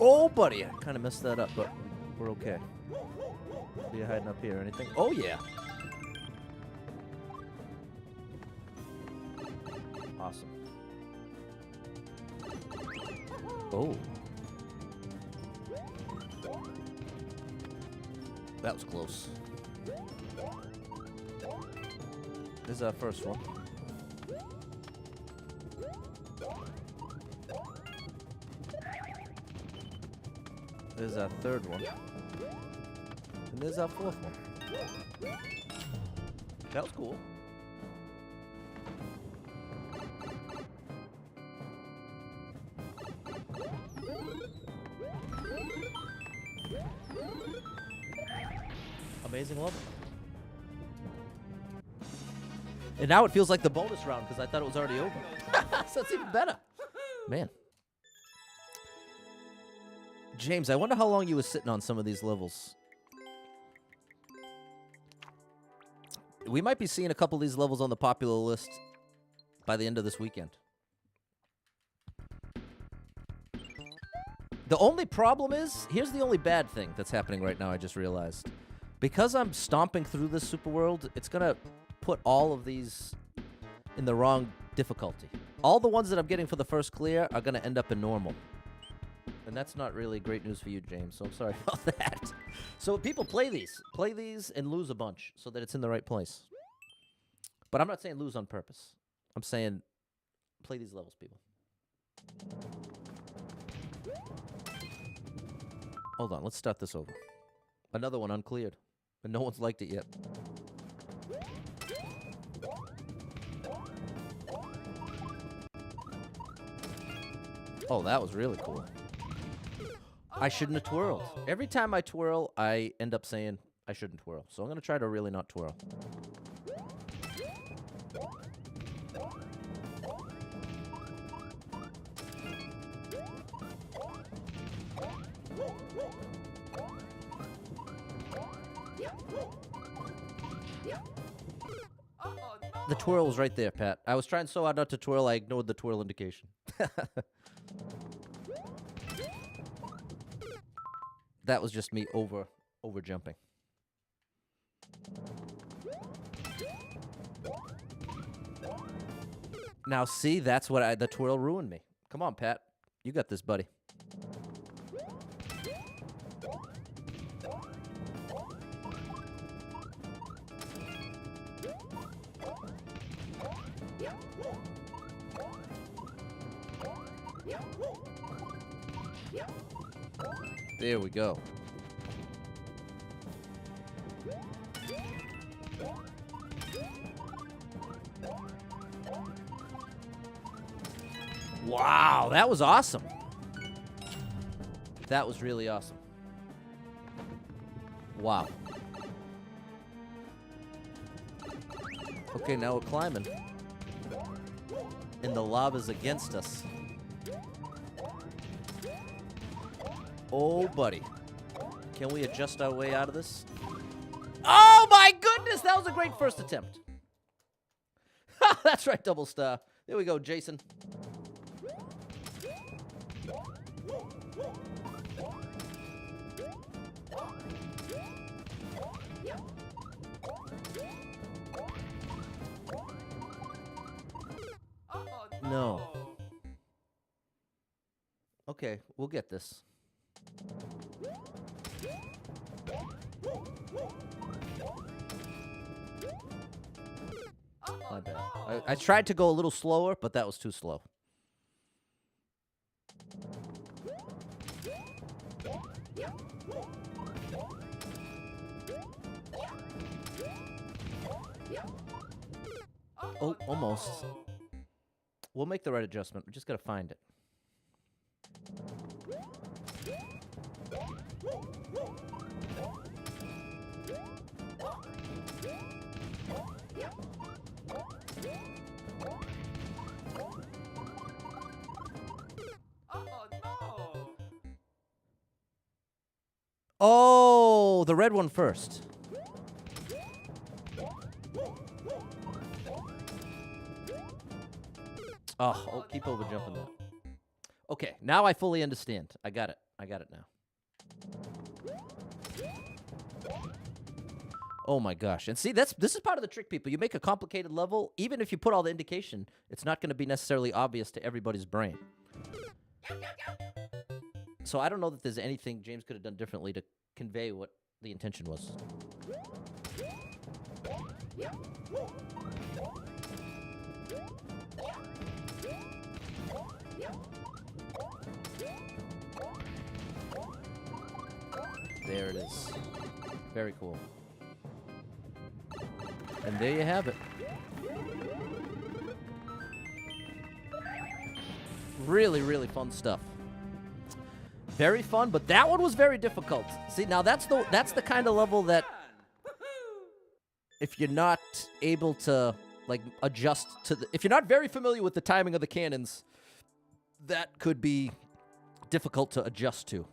Oh, buddy. I kind of messed that up, but we're okay. Are you hiding up here or anything? Oh, yeah. Awesome. Oh. That was close. This is our first one. This is our third one. And this is our fourth one. That was cool. Amazing level. And now it feels like the bonus round because I thought it was already over. So it's even better. Man. James, I wonder how long you were sitting on some of these levels. We might be seeing a couple of these levels on the popular list by the end of this weekend. The only problem is, here's the only bad thing that's happening right now, I just realized. Because I'm stomping through this Super World, it's going to put all of these in the wrong difficulty. All the ones that I'm getting for the first clear are going to end up in normal. And that's not really great news for you, James, so I'm sorry about that. So people play these and lose a bunch so that it's in the right place. But I'm not saying lose on purpose. I'm saying play these levels, people. Hold on, let's start this over. Another one uncleared, and no one's liked it yet. Oh, that was really cool. I shouldn't have twirled. Every time I twirl, I end up saying I shouldn't twirl. So I'm going to try to really not twirl. The twirl was right there, Pat. I was trying so hard not to twirl, I ignored the twirl indication. That was just me over jumping. Now see, that's what the twirl ruined me. Come on, Pat. You got this, buddy. There we go. Wow, that was awesome. That was really awesome. Wow. Okay, now we're climbing. And the lava's against us. Oh, buddy. Can we adjust our way out of this? Oh, my goodness! That was a great first attempt. That's right, double star. There we go, Jason. No. Okay, we'll get this. My bad. I tried to go a little slower, but that was too slow. Oh, almost. We'll make the right adjustment. We just gotta find it. Oh, the red one first. Oh, keep over jumping that. Okay, now I fully understand. I got it. I got it now. Oh my gosh. And see, this is part of the trick, people. You make a complicated level, even if you put all the indication, it's not going to be necessarily obvious to everybody's brain. So I don't know that there's anything James could have done differently to convey what the intention was. There it is. Very cool. And there you have it. Really, really fun stuff. Very fun, but that one was very difficult. See, now that's the kind of level that if you're not able to like adjust to if you're not very familiar with the timing of the cannons, that could be difficult to adjust to.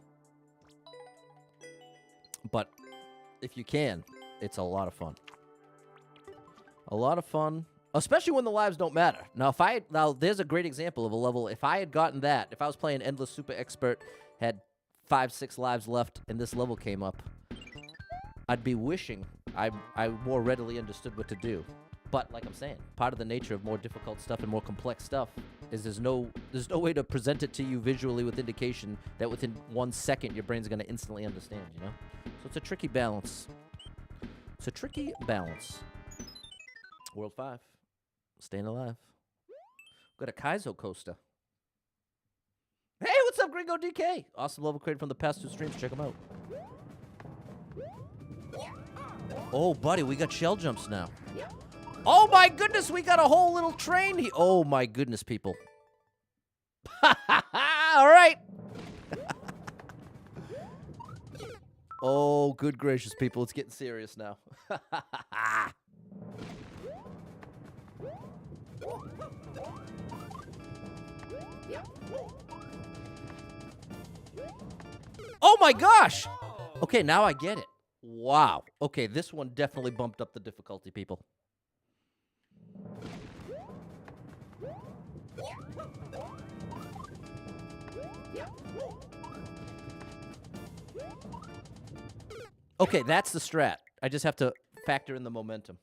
But if you can, it's a lot of fun. A lot of fun, especially when the lives don't matter. Now, there's a great example of a level. If I had gotten that, if I was playing Endless Super Expert, had 5-6 lives left, and this level came up, I'd be wishing I more readily understood what to do. But like I'm saying, part of the nature of more difficult stuff and more complex stuff is there's no way to present it to you visually with indication that within 1 second your brain's going to instantly understand, you know? So it's a tricky balance. It's a tricky balance. World 5. Staying alive. Got a Kaizo coaster. Hey, what's up, Gringo DK? Awesome level created from the past 2 streams. Check them out. Oh, buddy, we got shell jumps now. Oh, my goodness, we got a whole little train here. Oh, my goodness, people. All right. Oh, good gracious, people. It's getting serious now. Oh, my gosh. Okay, now I get it. Wow. Okay, this one definitely bumped up the difficulty, people. Okay, that's the strat. I just have to factor in the momentum.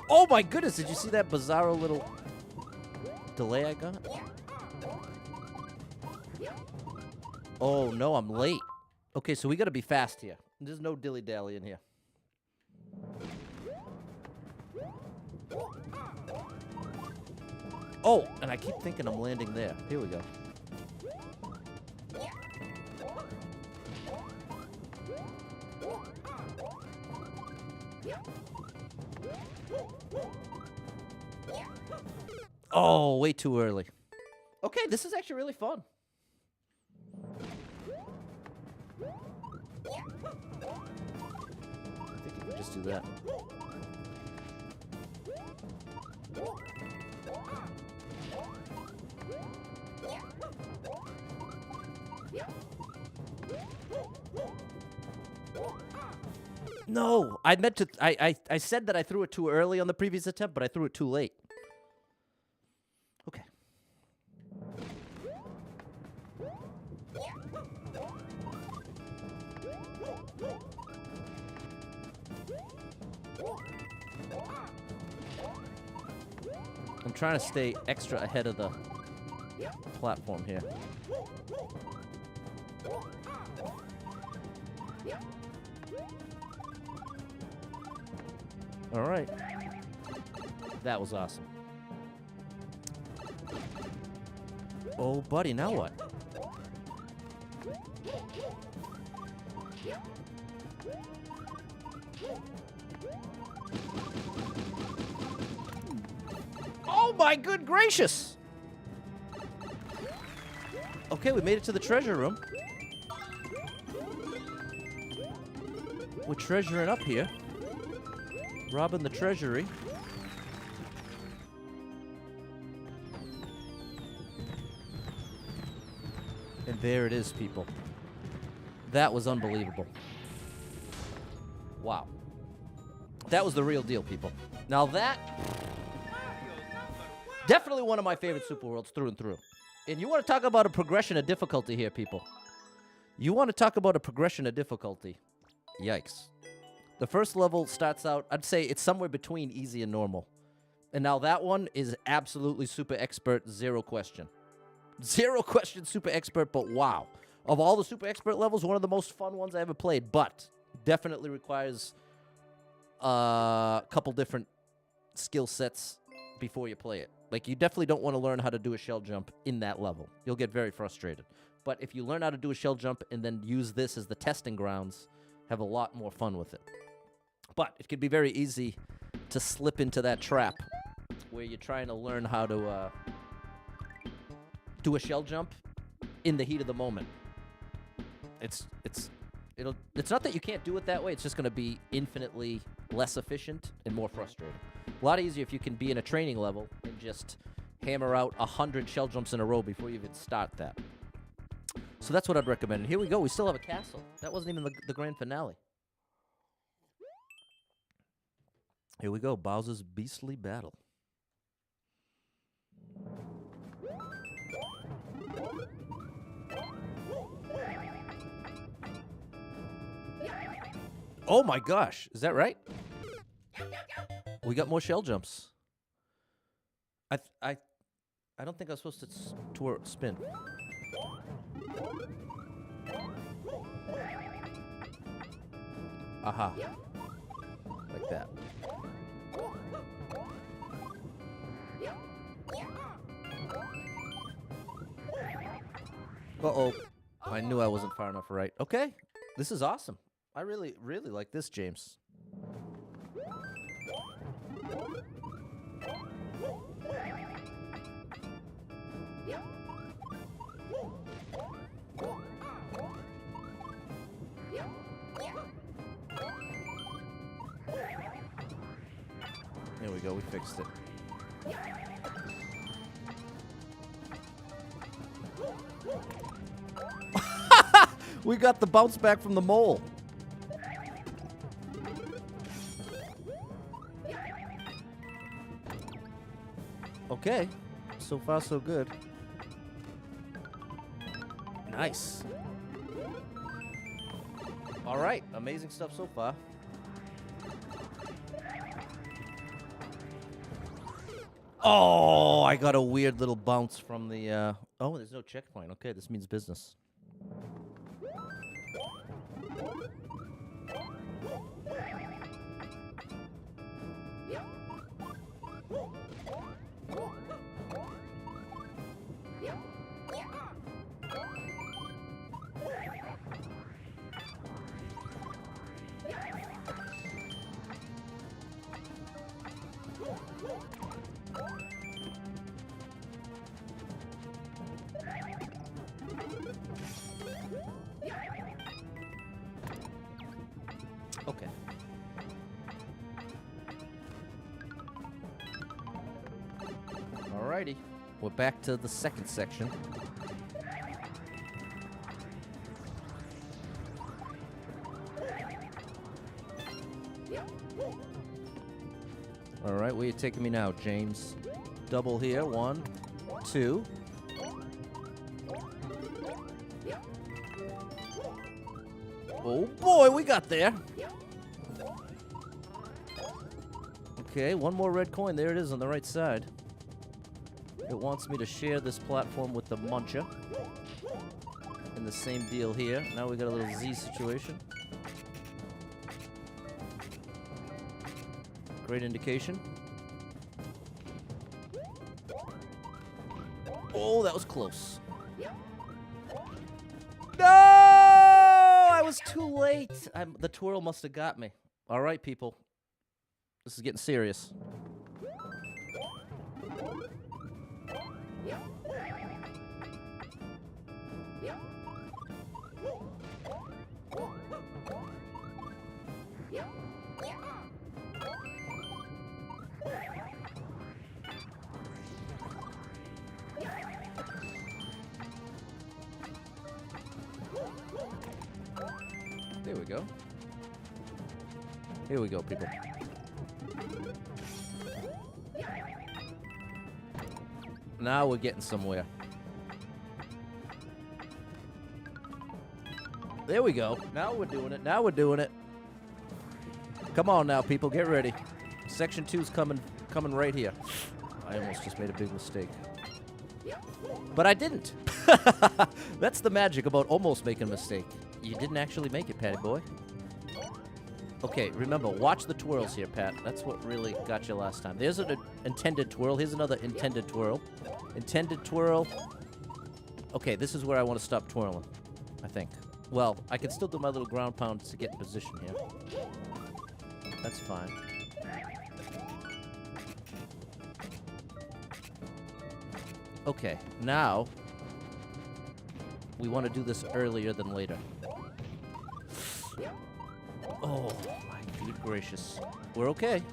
Oh my goodness, did you see that bizarro little delay I got? Oh no, I'm late. Okay, so we got to be fast here. There's no dilly-dally in here. Oh, and I keep thinking I'm landing there. Here we go. Oh, way too early. Okay, this is actually really fun. I think you can just do that. No, I meant to. I said that I threw it too early on the previous attempt, but I threw it too late. Okay. I'm trying to stay extra ahead of the platform here. All right. That was awesome. Oh, buddy, now what? Oh, my good gracious! Okay, we made it to the treasure room. We're treasuring up here. Robbing the treasury. And there it is, people. That was unbelievable. Wow. That was the real deal, people. Now that... definitely one of my favorite Super Worlds through and through. And you want to talk about a progression of difficulty here, people. You want to talk about a progression of difficulty. Yikes. The first level starts out, I'd say it's somewhere between easy and normal. And now that one is absolutely super expert, zero question. Zero question super expert, but wow. Of all the super expert levels, one of the most fun ones I ever played, but definitely requires a couple different skill sets before you play it. Like, you definitely don't want to learn how to do a shell jump in that level. You'll get very frustrated. But if you learn how to do a shell jump and then use this as the testing grounds, have a lot more fun with it. But it can be very easy to slip into that trap where you're trying to learn how to do a shell jump in the heat of the moment. It's not that you can't do it that way. It's just going to be infinitely less efficient and more frustrating. A lot easier if you can be in a training level and just hammer out 100 shell jumps in a row before you even start that. So that's what I'd recommend. And here we go. We still have a castle. That wasn't even the grand finale. Here we go, Bowser's Beastly Battle. Oh my gosh, is that right? We got more shell jumps. I don't think I was supposed to spin. Aha. Like that. Uh-oh. I knew I wasn't far enough right. Okay. This is awesome. I really, really like this, James. There we go. We fixed it. We got the bounce back from the mole. Okay. So far, so good. Nice. All right. Amazing stuff so far. Oh, I got a weird little bounce from the... Oh, there's no checkpoint. Okay, this means business. Okay. Alrighty. We're back to the second section. Alright, where you taking me now, James? Double here. 1, 2. Oh boy, we got there. Okay, one more red coin. There it is on the right side. It wants me to share this platform with the muncher. And the same deal here. Now we got a little Z situation. Great indication. Oh, that was close. No! I was too late. The twirl must have got me. All right, people. This is getting serious. There we go. Here we go, people. Now we're getting somewhere. There we go. Now we're doing it. Now we're doing it. Come on now, people. Get ready. Section 2's coming right here. I almost just made a big mistake. But I didn't. That's the magic about almost making a mistake. You didn't actually make it, Patty boy. Okay, remember, watch the twirls here, Pat. That's what really got you last time. There's an intended twirl. Here's another intended twirl. Intended twirl. Okay, this is where I want to stop twirling, I think. Well, I can still do my little ground pound to get in position here. That's fine. Okay, now we want to do this earlier than later. Oh, my good gracious. We're okay.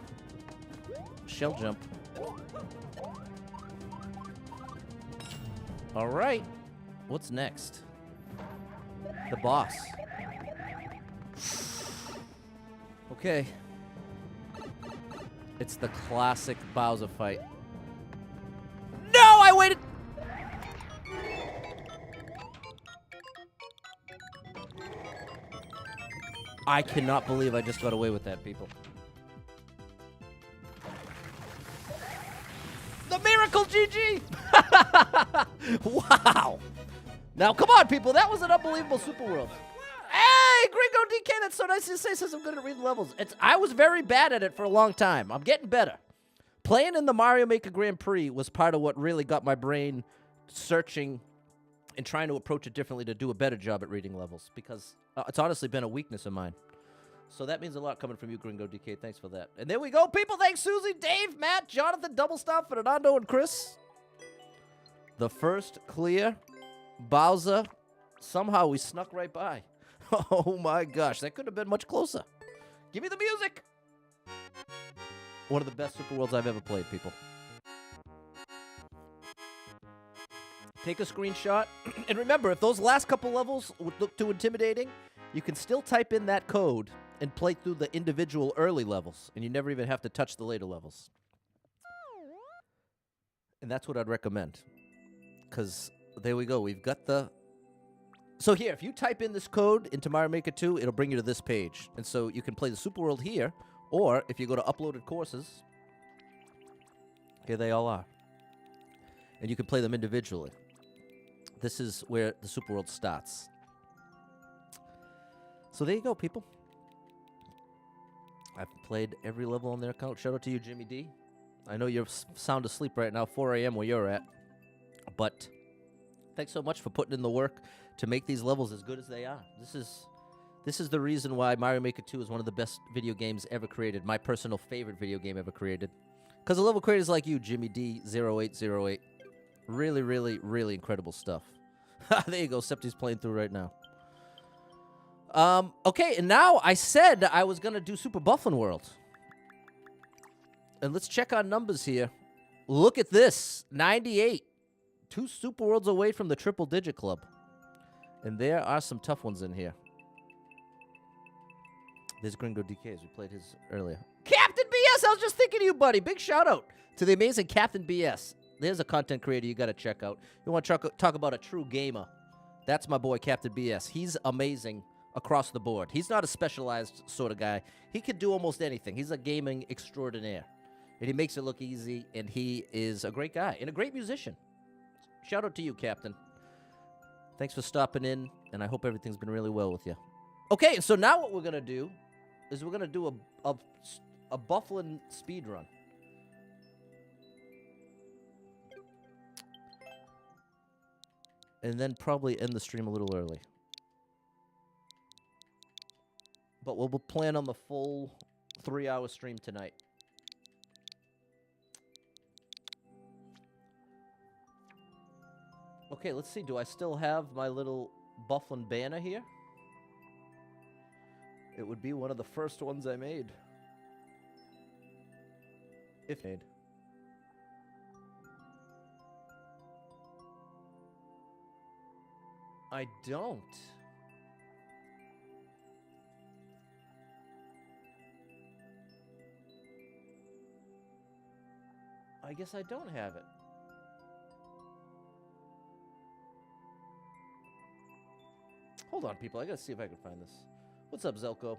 Shell jump. All right. What's next? The boss. Okay. It's the classic Bowser fight. No, I waited. I cannot believe I just got away with that, people. The miracle GG! Wow. Now, come on, people. That was an unbelievable Super World. Hey, Gringo DK, that's so nice to say since I'm good at reading levels. I was very bad at it for a long time. I'm getting better. Playing in the Mario Maker Grand Prix was part of what really got my brain searching and trying to approach it differently to do a better job at reading levels, because it's honestly been a weakness of mine. So that means a lot coming from you, Gringo DK. Thanks for that. And there we go, people. Thanks, Susie, Dave, Matt, Jonathan, Double Stop, Fernando, and Chris. The first clear Bowser. Somehow we snuck right by. Oh, my gosh. That couldn't have been much closer. Give me the music. One of the best Super Worlds I've ever played, people. Take a screenshot. And remember, if those last couple levels would look too intimidating, you can still type in that code and play through the individual early levels, and you never even have to touch the later levels. And that's what I'd recommend. Because there we go. We've got the... So here, if you type in this code into Mario Maker 2, it'll bring you to this page. And so you can play the Super World here, or if you go to Uploaded Courses, here they all are. And you can play them individually. This is where the Super World starts. So there you go, people. I've played every level on their account. Shout out to you, Jimmy D. I know you're sound asleep right now, 4 a.m. where you're at. But thanks so much for putting in the work to make these levels as good as they are. This is the reason why Mario Maker 2 is one of the best video games ever created. My personal favorite video game ever created. Because the level creators like you, JimmyD0808. Really, really, really incredible stuff. There you go. Septi's playing through right now. Okay, and now I said I was going to do Super Bufflin World. And let's check our numbers here. Look at this. 98. 2 Super Worlds away from the Triple Digit Club. And there are some tough ones in here. There's Gringo DK, as we played his earlier. Captain BS, I was just thinking of you, buddy. Big shout out to the amazing Captain BS. There's a content creator you got to check out. You want to talk about a true gamer. That's my boy, Captain BS. He's amazing across the board. He's not a specialized sort of guy. He can do almost anything. He's a gaming extraordinaire. And he makes it look easy, and he is a great guy and a great musician. Shout out to you, Captain. Thanks for stopping in, and I hope everything's been really well with you. Okay, and so now what we're going to do is we're going to do a Bufflin speed run. And then probably end the stream a little early. But we'll plan on the full 3-hour stream tonight. Okay, let's see. Do I still have my little Bufflin banner here? It would be one of the first ones I made. If made. I don't. I guess I don't have it. Hold on, people. I gotta see if I can find this. What's up, Zelko?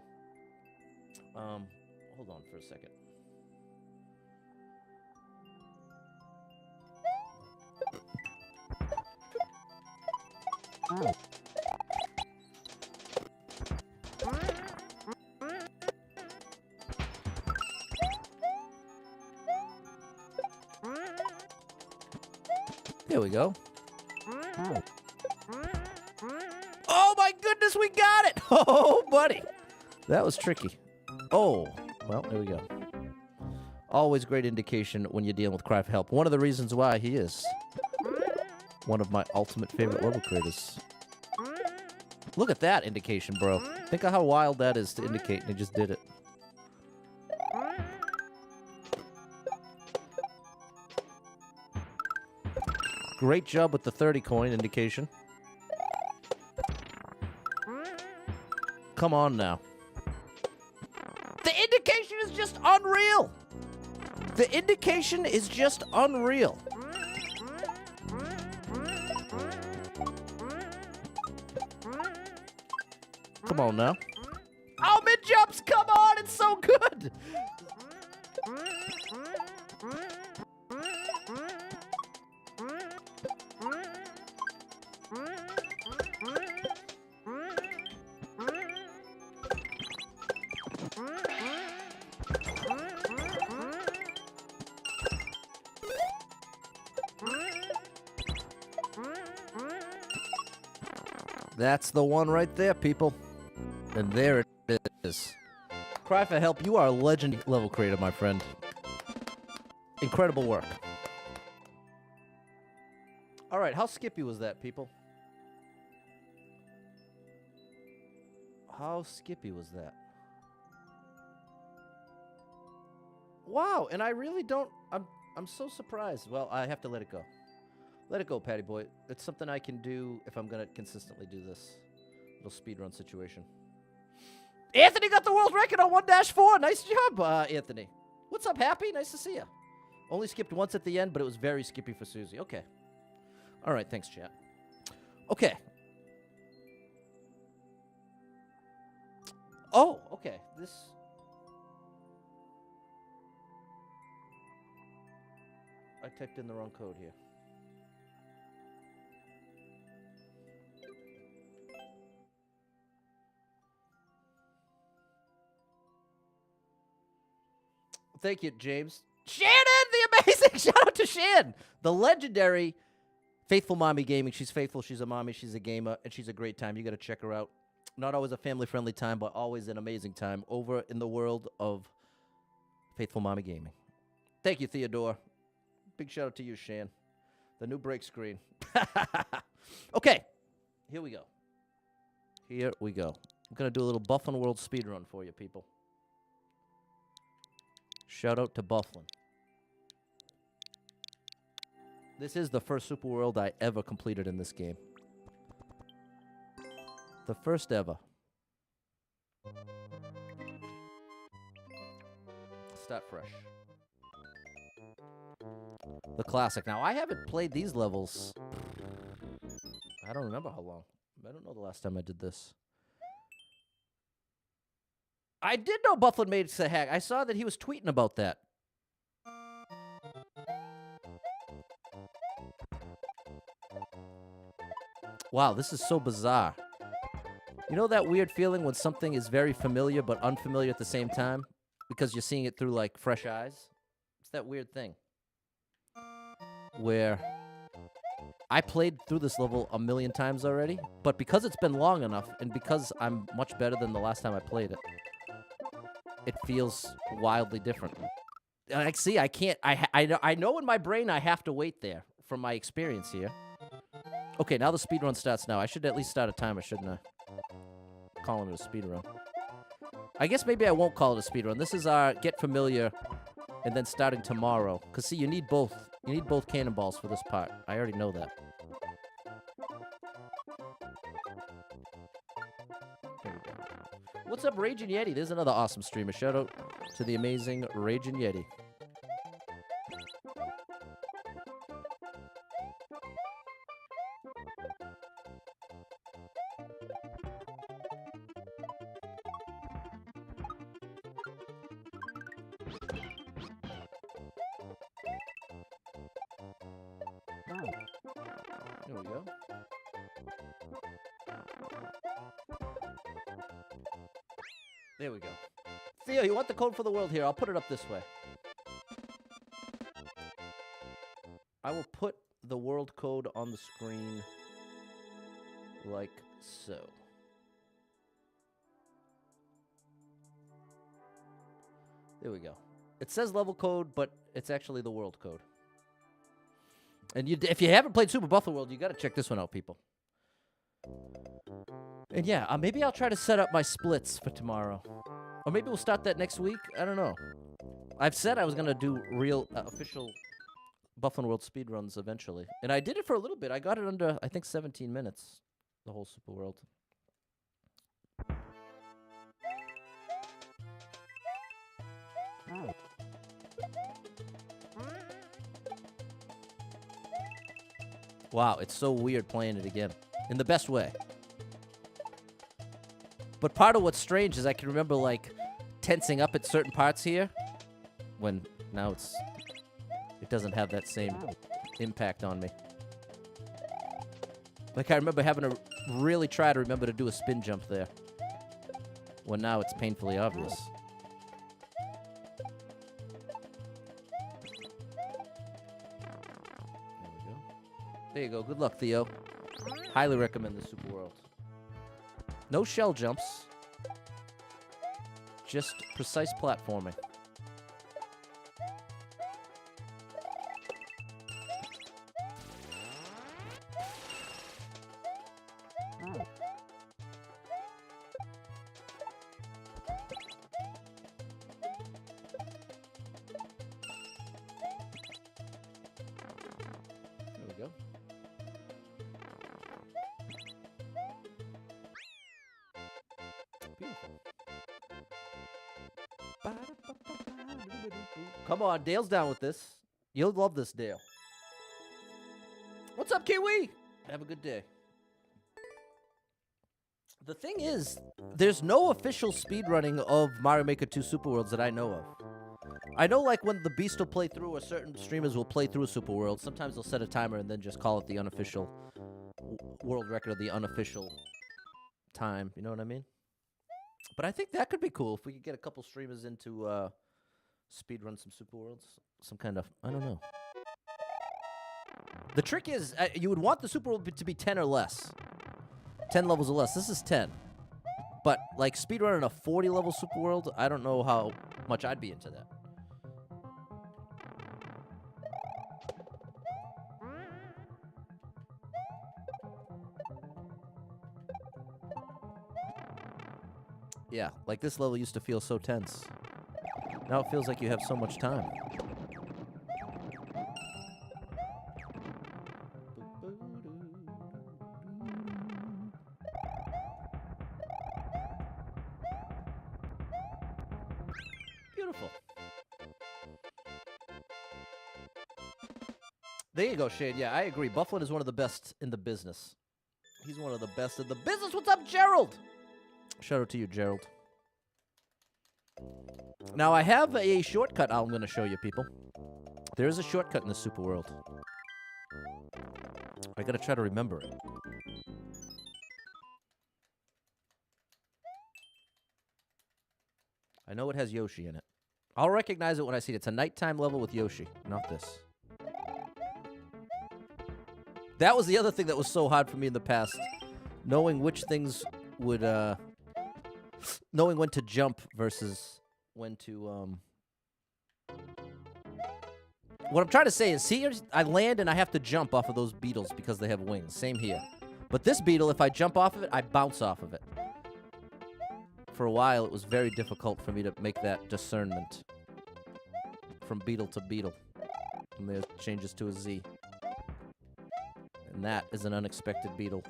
Hold on for a second. Oh. There we go. Oh my goodness, we got it! Oh, buddy. That was tricky. Oh, well, there we go. Always great indication when you're dealing with Cry for Help. One of the reasons why he is one of my ultimate favorite level creators. Look at that indication, bro. Think of how wild that is to indicate, and he just did it. Great job with the 30 coin indication. Come on now. The indication is just unreal. The indication is just unreal. Come on now. Oh, mid-jumps, come on, it's so good. That's the one right there, people. And there it is. Cry for Help, you are a legend level creator, my friend. Incredible work. All right, how skippy was that, people? How skippy was that? Wow, and I really don't... I'm so surprised. Well, I have to let it go. Let it go, Patty Boy. It's something I can do if I'm going to consistently do this. Little speedrun situation. Anthony got the world record on 1-4. Nice job, Anthony. What's up, Happy? Nice to see you. Only skipped once at the end, but it was very skippy for Susie. Okay. All right, thanks, chat. Okay. Oh, okay. This... I typed in the wrong code here. Thank you, James. Shannon, the amazing! Shout out to Shan, the legendary Faithful Mommy Gaming. She's faithful, she's a mommy, she's a gamer, and she's a great time. You got to check her out. Not always a family-friendly time, but always an amazing time over in the world of Faithful Mommy Gaming. Thank you, Theodore. Big shout out to you, Shan. The new break screen. Okay, here we go. Here we go. I'm going to do a little Bufflin World speedrun for you, people. Shout out to Bufflin. This is the first Super World I ever completed in this game. The first ever. Start fresh. The classic. Now, I haven't played these levels. I don't remember how long. I don't know the last time I did this. I did know Bufflin made a hack. I saw that he was tweeting about that. Wow, this is so bizarre. You know that weird feeling when something is very familiar but unfamiliar at the same time? Because you're seeing it through, like, fresh eyes? It's that weird thing. Where I played through this level a million times already, but because it's been long enough, and because I'm much better than the last time I played it, it feels wildly different. Like, see, I can't, I know in my brain I have to wait there from my experience here. Okay, now the speedrun starts now. I should at least start a timer, shouldn't I? Calling it a speedrun. I guess maybe I won't call it a speedrun. This is our get familiar and then starting tomorrow. Because, see, you need both. You need both cannonballs for this part. I already know that. What's up, Raging Yeti? There's another awesome streamer. Shout out to the amazing Raging Yeti. There we go. There we go. Theo, you want the code for the world here? I'll put it up this way. I will put the world code on the screen like so. There we go. It says level code, but it's actually the world code. And if you haven't played Super Buffalo World, you got to check this one out, people. And yeah, maybe I'll try to set up my splits for tomorrow. Or maybe we'll start that next week. I don't know. I've said I was going to do real official Buffalo World speedruns eventually. And I did it for a little bit. I got it under, I think, 17 minutes. The whole Super World. Wow, it's so weird playing it again. In the best way. But part of what's strange is I can remember, like, tensing up at certain parts here. When now it doesn't have that same impact on me. Like, I remember having to really try to remember to do a spin jump there. When now it's painfully obvious. There you go. Good luck, Theo. Highly recommend the Super World. No shell jumps. Just precise platforming. There we go. Beautiful. Come on, Dale's down with this. You'll love this, Dale. What's up, Kiwi? Have a good day. The thing is, there's no official speedrunning of Mario Maker 2 Super Worlds that I know of. I know, like, when the Beast will play through, or certain streamers will play through a Super World, sometimes they'll set a timer and then just call it the unofficial world record, or the unofficial time. You know what I mean? But I think that could be cool if we could get a couple streamers into speedrun some Super Worlds. Some kind of, I don't know. The trick is, you would want the Super World to be 10 or less. 10 levels or less. This is 10. But, like, speedrunning a 40-level Super World, I don't know how much I'd be into that. Yeah, like this level used to feel so tense. Now it feels like you have so much time. Beautiful. There you go, Shade. Yeah, I agree. Bufflin is one of the best in the business. He's one of the best in the business. What's up, Gerald? Shout out to you, Gerald. Now, I have a shortcut I'm going to show you, people. There is a shortcut in the Super World. I got to try to remember it. I know it has Yoshi in it. I'll recognize it when I see it. It's a nighttime level with Yoshi, not this. That was the other thing that was so hard for me in the past. Knowing which things would, knowing when to jump versus when to, What I'm trying to say is, here, I land and I have to jump off of those beetles because they have wings. Same here. But this beetle, if I jump off of it, I bounce off of it. For a while, it was very difficult for me to make that discernment from beetle to beetle. And there changes to a Z. And that is an unexpected beetle.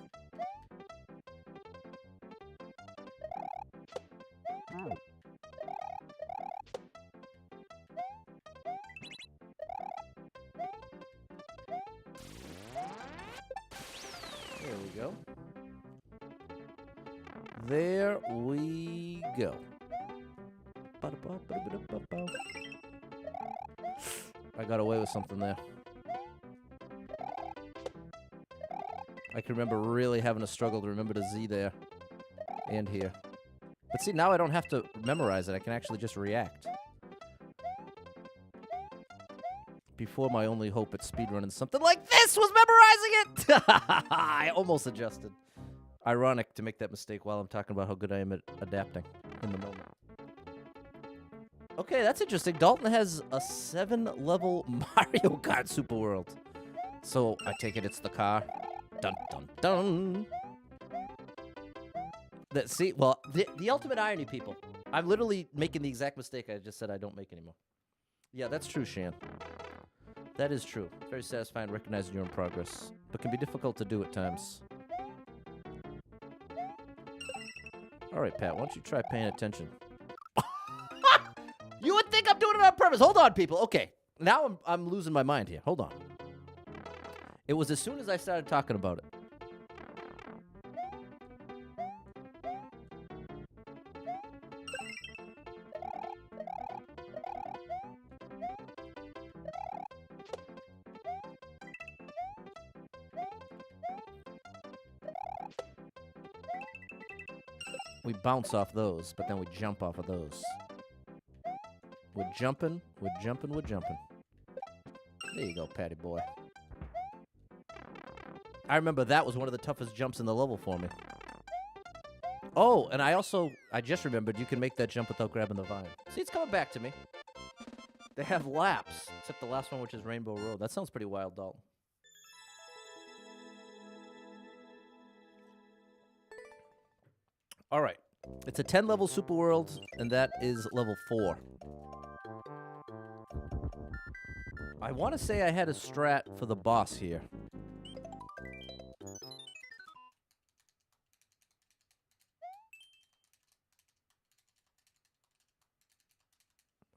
There we go. There we go. I got away with something there. I can remember really having a struggle to remember the Z there and here. But see, now I don't have to memorize it. I can actually just react. Before, my only hope at speedrunning something like this was memorizing it! I almost adjusted. Ironic to make that mistake while I'm talking about how good I am at adapting in the moment. Okay, that's interesting. Dalton has a 7-level Mario Kart Super World. So, I take it it's the car. Dun, dun, dun. See, well, the ultimate irony, people. I'm literally making the exact mistake I just said I don't make anymore. Yeah, that's true, Shan. That is true. Very satisfying recognizing you're in progress, but can be difficult to do at times. All right, Pat, why don't you try paying attention? You would think I'm doing it on purpose. Hold on, people. Okay, now I'm losing my mind here. Hold on. It was as soon as I started talking about it. We bounce off those, but then we jump off of those. We're jumping, we're jumping, we're jumping. There you go, Patty boy. I remember that was one of the toughest jumps in the level for me. Oh, and I just remembered you can make that jump without grabbing the vine. See, it's coming back to me. They have laps, except the last one, which is Rainbow Road. That sounds pretty wild, Dalton. All right. It's a 10-level Super World, and that is level 4. I want to say I had a strat for the boss here.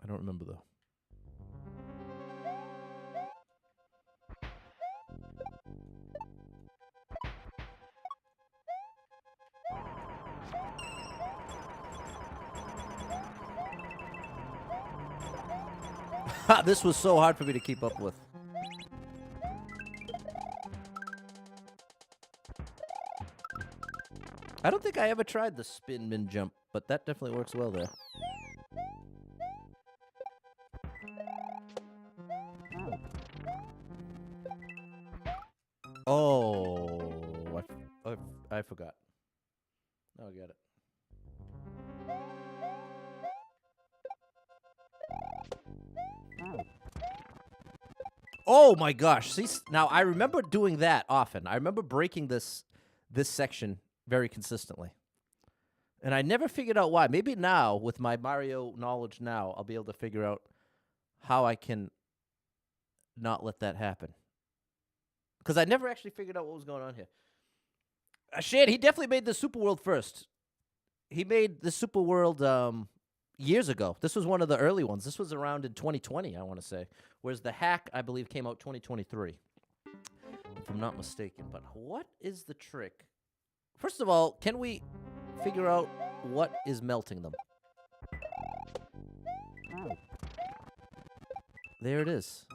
I don't remember, though. This was so hard for me to keep up with. I don't think I ever tried the spin min jump, but that definitely works well there. Oh, I forgot. Oh, I got it. Oh my gosh! See, now I remember doing that often. I remember breaking this section very consistently. And I never figured out why. Maybe now, with my Mario knowledge now, I'll be able to figure out how I can not let that happen. Because I never actually figured out what was going on here. Shit, he definitely made the Super World first. He made the Super World years ago. This was one of the early ones. This was around in 2020, I want to say. Whereas the hack, I believe, came out 2023. If I'm not mistaken. But what is the trick? First of all, can we figure out what is melting them? There it is.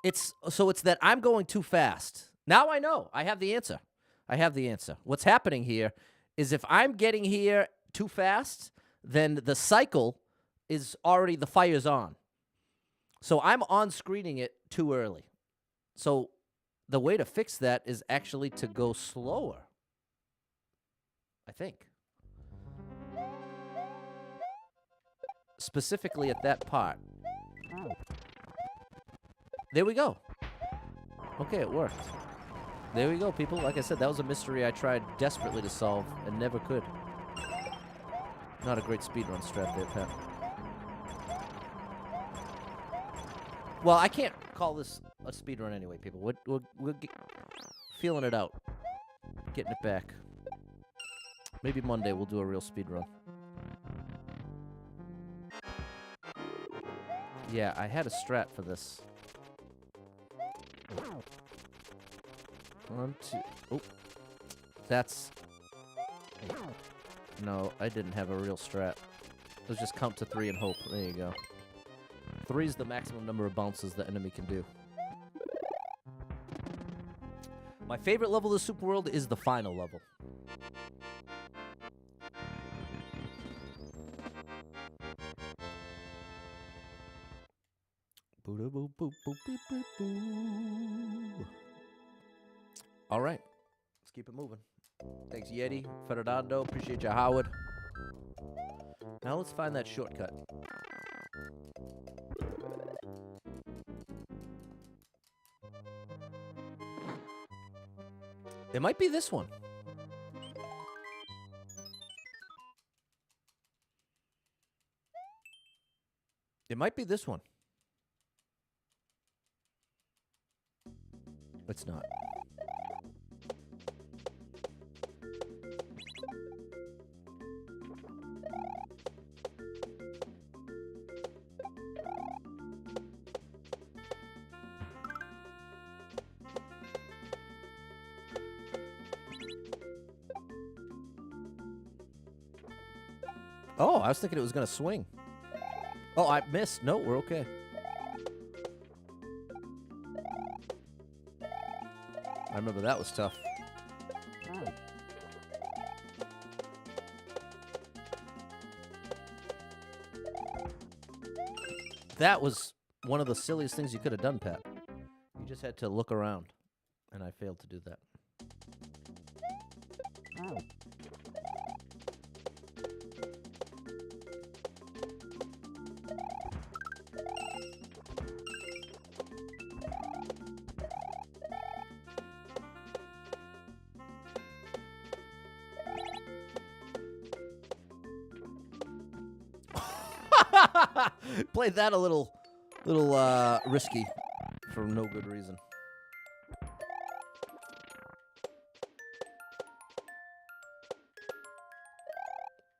It's that I'm going too fast. Now I know. I have the answer. What's happening here is if I'm getting here too fast, then the cycle is already, the fire's on. So I'm on-screening it too early. So the way to fix that is actually to go slower, I think. Specifically at that part. There we go. Okay, it worked. There we go, people. Like I said, that was a mystery I tried desperately to solve and never could. Not a great speedrun strat there, Pat. Well, I can't call this a speedrun anyway, people. We're feeling it out. Getting it back. Maybe Monday we'll do a real speedrun. Yeah, I had a strat for this. 1, 2. Oh. That's... No, I didn't have a real strat. Let's just count to 3 and hope. There you go. 3 is the maximum number of bounces the enemy can do. My favorite level of the Super World is the final level. All right, let's keep it moving. Thanks, Yeti, Ferdinando. Appreciate you, Howard. Now let's find that shortcut. It might be this one. It might be this one. It's not. Oh, I was thinking it was going to swing. Oh, I missed. No, we're okay. I remember that was tough. That was one of the silliest things you could have done, Pat. You just had to look around, and I failed to do that. Played that a little risky for no good reason.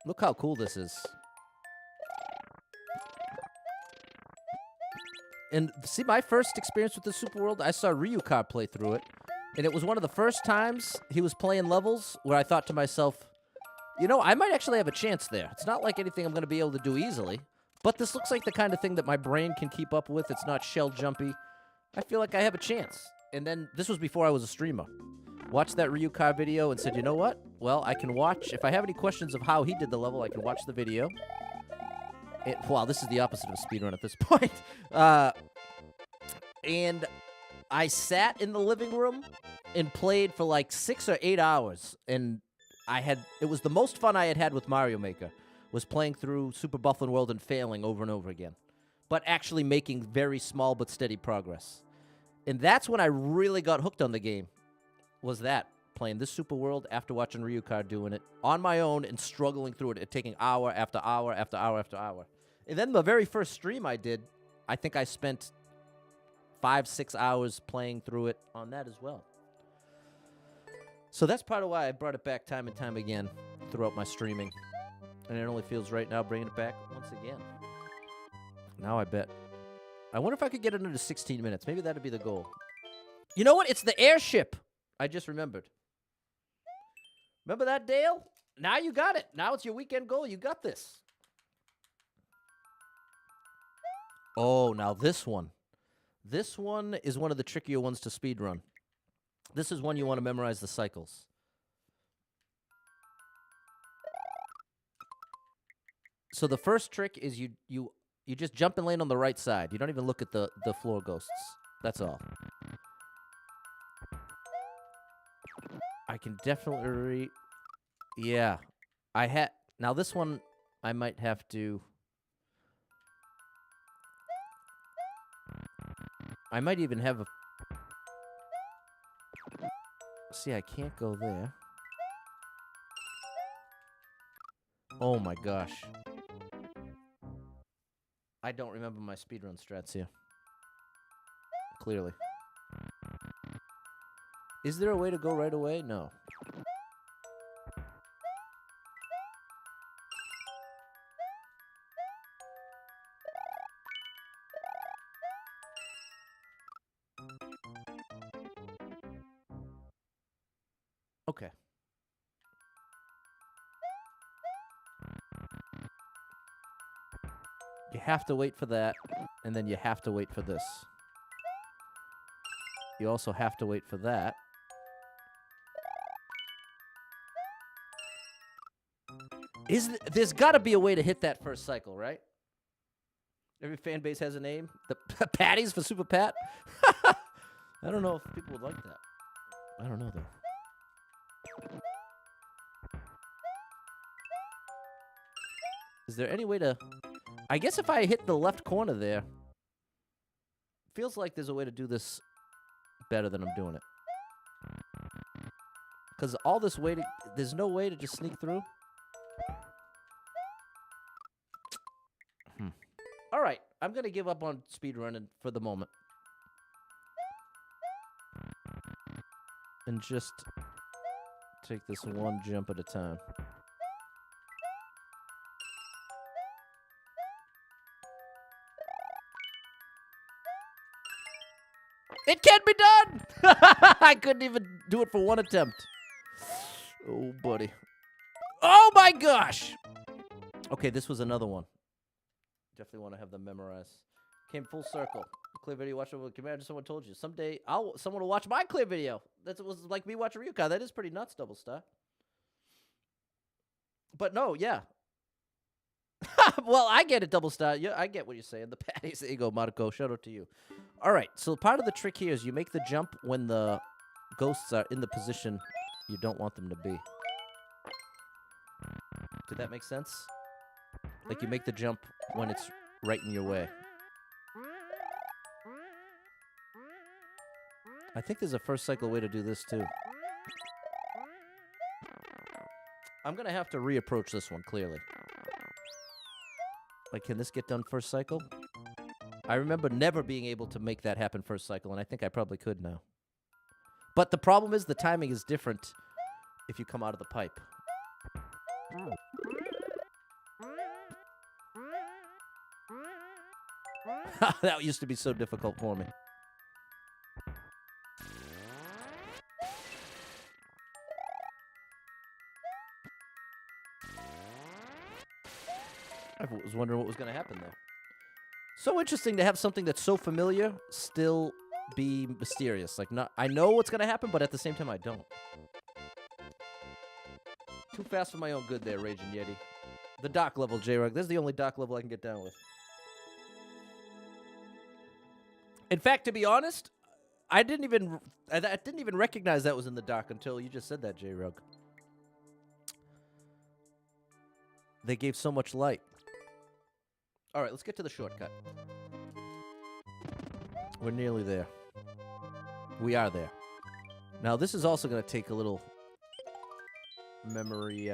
Look how cool this is. And see, my first experience with the Super World, I saw Ryuka play through it. And it was one of the first times he was playing levels where I thought to myself, you know, I might actually have a chance there. It's not like anything I'm going to be able to do easily. But this looks like the kind of thing that my brain can keep up with. It's not shell jumpy. I feel like I have a chance. And then this was before I was a streamer. Watched that Ryuka video and said, you know what? Well, I can watch. If I have any questions of how he did the level, I can watch the video. Wow, this is the opposite of a speedrun at this point. And I sat in the living room and played for like 6 or 8 hours. And it was the most fun I had had with Mario Maker. Was playing through Super Buffalo World and failing over and over again. But actually making very small but steady progress. And that's when I really got hooked on the game. Was that. playing this Super World after watching Ryuka doing it on my own and struggling through it, taking hour after hour after hour after hour. And then the very first stream I did, I think I spent 5-6 hours playing through it on that as well. So that's part of why I brought it back time and time again throughout my streaming. And it only feels right now bringing it back once again. Now I bet. I wonder if I could get it under 16 minutes. Maybe that'd be the goal. You know what? It's the airship. I just remembered. Remember that, Dale? Now you got it. Now it's your weekend goal. You got this. Oh, now this one. This one is one of the trickier ones to speedrun. This is one you want to memorize the cycles. So the first trick is you just jump and land on the right side. You don't even look at the floor ghosts. That's all. I can definitely... Yeah. Now this one, I might have to... I might even have a... See, I can't go there. Oh my gosh. I don't remember my speedrun strats here. Clearly. Is there a way to go right away? No. Okay. You have to wait for that, and then you have to wait for this. You also have to wait for that. There's got to be a way to hit that first cycle, right? Every fan base has a name. The Patties for Super Pat? I don't know if people would like that. I don't know, though. Is there any way to... I guess if I hit the left corner there... Feels like there's a way to do this better than I'm doing it. Because all this waiting... There's no way to just sneak through? Alright, I'm going to give up on speedrunning for the moment. And just take this one jump at a time. It can be done! I couldn't even do it for one attempt. Oh, buddy. Oh, my gosh! Okay, this was another one. Definitely want to have them memorized. Came full circle. Clear video, watch over. Imagine someone told you. Someday, someone will watch my clear video. That was like me watching Ryuka. That is pretty nuts, Double Star. But no, yeah. Well, I get it, Double Star. Yeah, I get what you're saying. The Patties. There you go, Marco. Shout out to you. All right, so part of the trick here is you make the jump when the ghosts are in the position you don't want them to be. Did that make sense? Like you make the jump when it's right in your way. I think there's a first cycle way to do this too. I'm going to have to reapproach this one, clearly. Like, can this get done first cycle? I remember never being able to make that happen first cycle, and I think I probably could now. But the problem is the timing is different if you come out of the pipe. That used to be so difficult for me. I was wondering what was going to happen there. So interesting to have something that's so familiar still be mysterious. Like, I know what's going to happen, but at the same time, I don't. Too fast for my own good there, Raging Yeti. The dock level, J-Rug. This is the only dock level I can get down with. In fact, to be honest, I didn't even recognize that was in the dock until you just said that, J-Rug. They gave so much light. All right, let's get to the shortcut. We're nearly there. We are there. Now, this is also going to take a little memory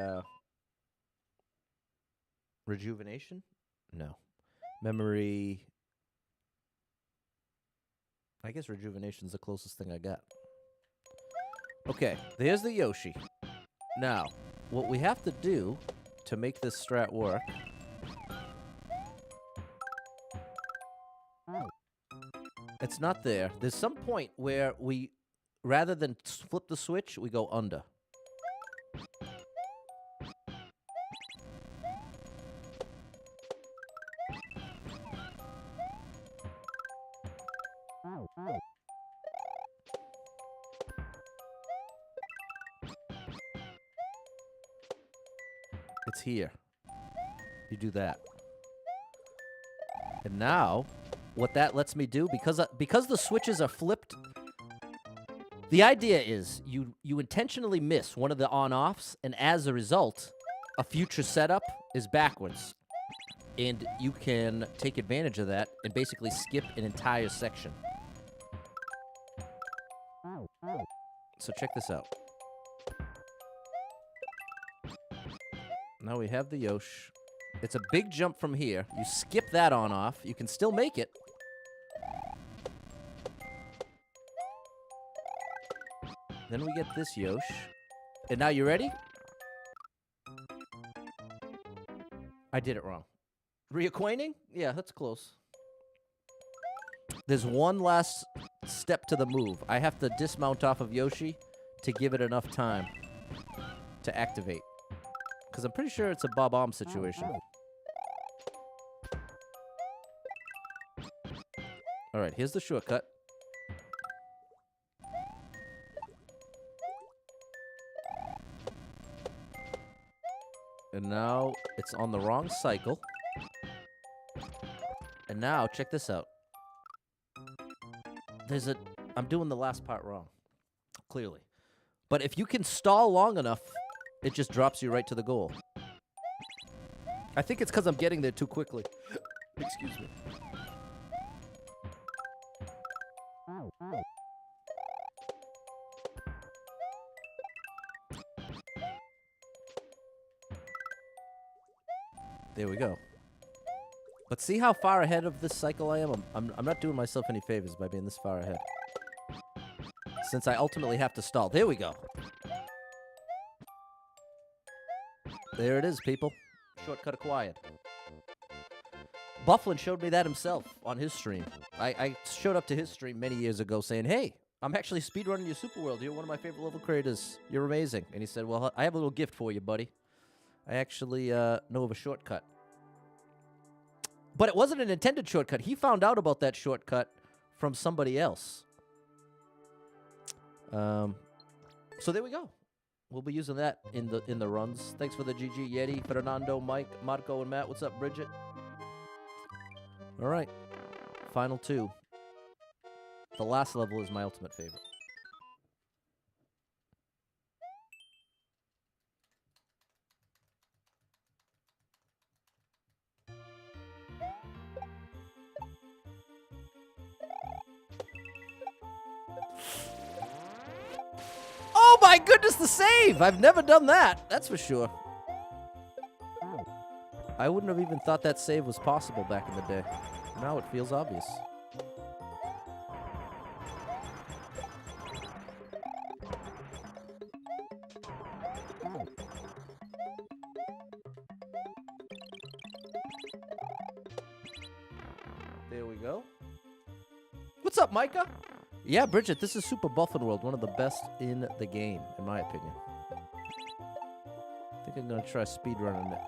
rejuvenation? No. Memory... I guess rejuvenation's the closest thing I got. Okay, there's the Yoshi. Now, what we have to do to make this strat work... It's not there. There's some point where we, rather than flip the switch, we go under. It's here. You do that. And now, what that lets me do, because the switches are flipped, the idea is you intentionally miss one of the on-offs, and as a result, a future setup is backwards. And you can take advantage of that and basically skip an entire section. So check this out. Now we have the Yosh. It's a big jump from here. You skip that on-off. You can still make it. Then we get this Yosh. And now you ready? I did it wrong. Reacquainting? Yeah, that's close. There's one last step to the move. I have to dismount off of Yoshi to give it enough time to activate. Because I'm pretty sure it's a Bob-omb situation. Alright, here's the shortcut. And now it's on the wrong cycle. And now, check this out. I'm doing the last part wrong. Clearly. But if you can stall long enough, it just drops you right to the goal. I think it's because I'm getting there too quickly. Excuse me. There we go. But see how far ahead of this cycle I am? I'm not doing myself any favors by being this far ahead. Since I ultimately have to stall. There we go. There it is, people. Shortcut acquired. Bufflin showed me that himself on his stream. I showed up to his stream many years ago saying, hey, I'm actually speedrunning your Super World. You're one of my favorite level creators. You're amazing. And he said, well, I have a little gift for you, buddy. I actually know of a shortcut. But it wasn't an intended shortcut. He found out about that shortcut from somebody else. So there we go. We'll be using that in the runs. Thanks for the GG, Yeti, Fernando, Mike, Marco, and Matt. What's up, Bridget? All right. Final two. The last level is my ultimate favorite. Oh my goodness, the save! I've never done that, that's for sure. I wouldn't have even thought that save was possible back in the day. Now it feels obvious. There we go. What's up, Micah? Yeah, Bridget, this is Super Buffin World, one of the best in the game, in my opinion. I think I'm gonna try speedrunning it.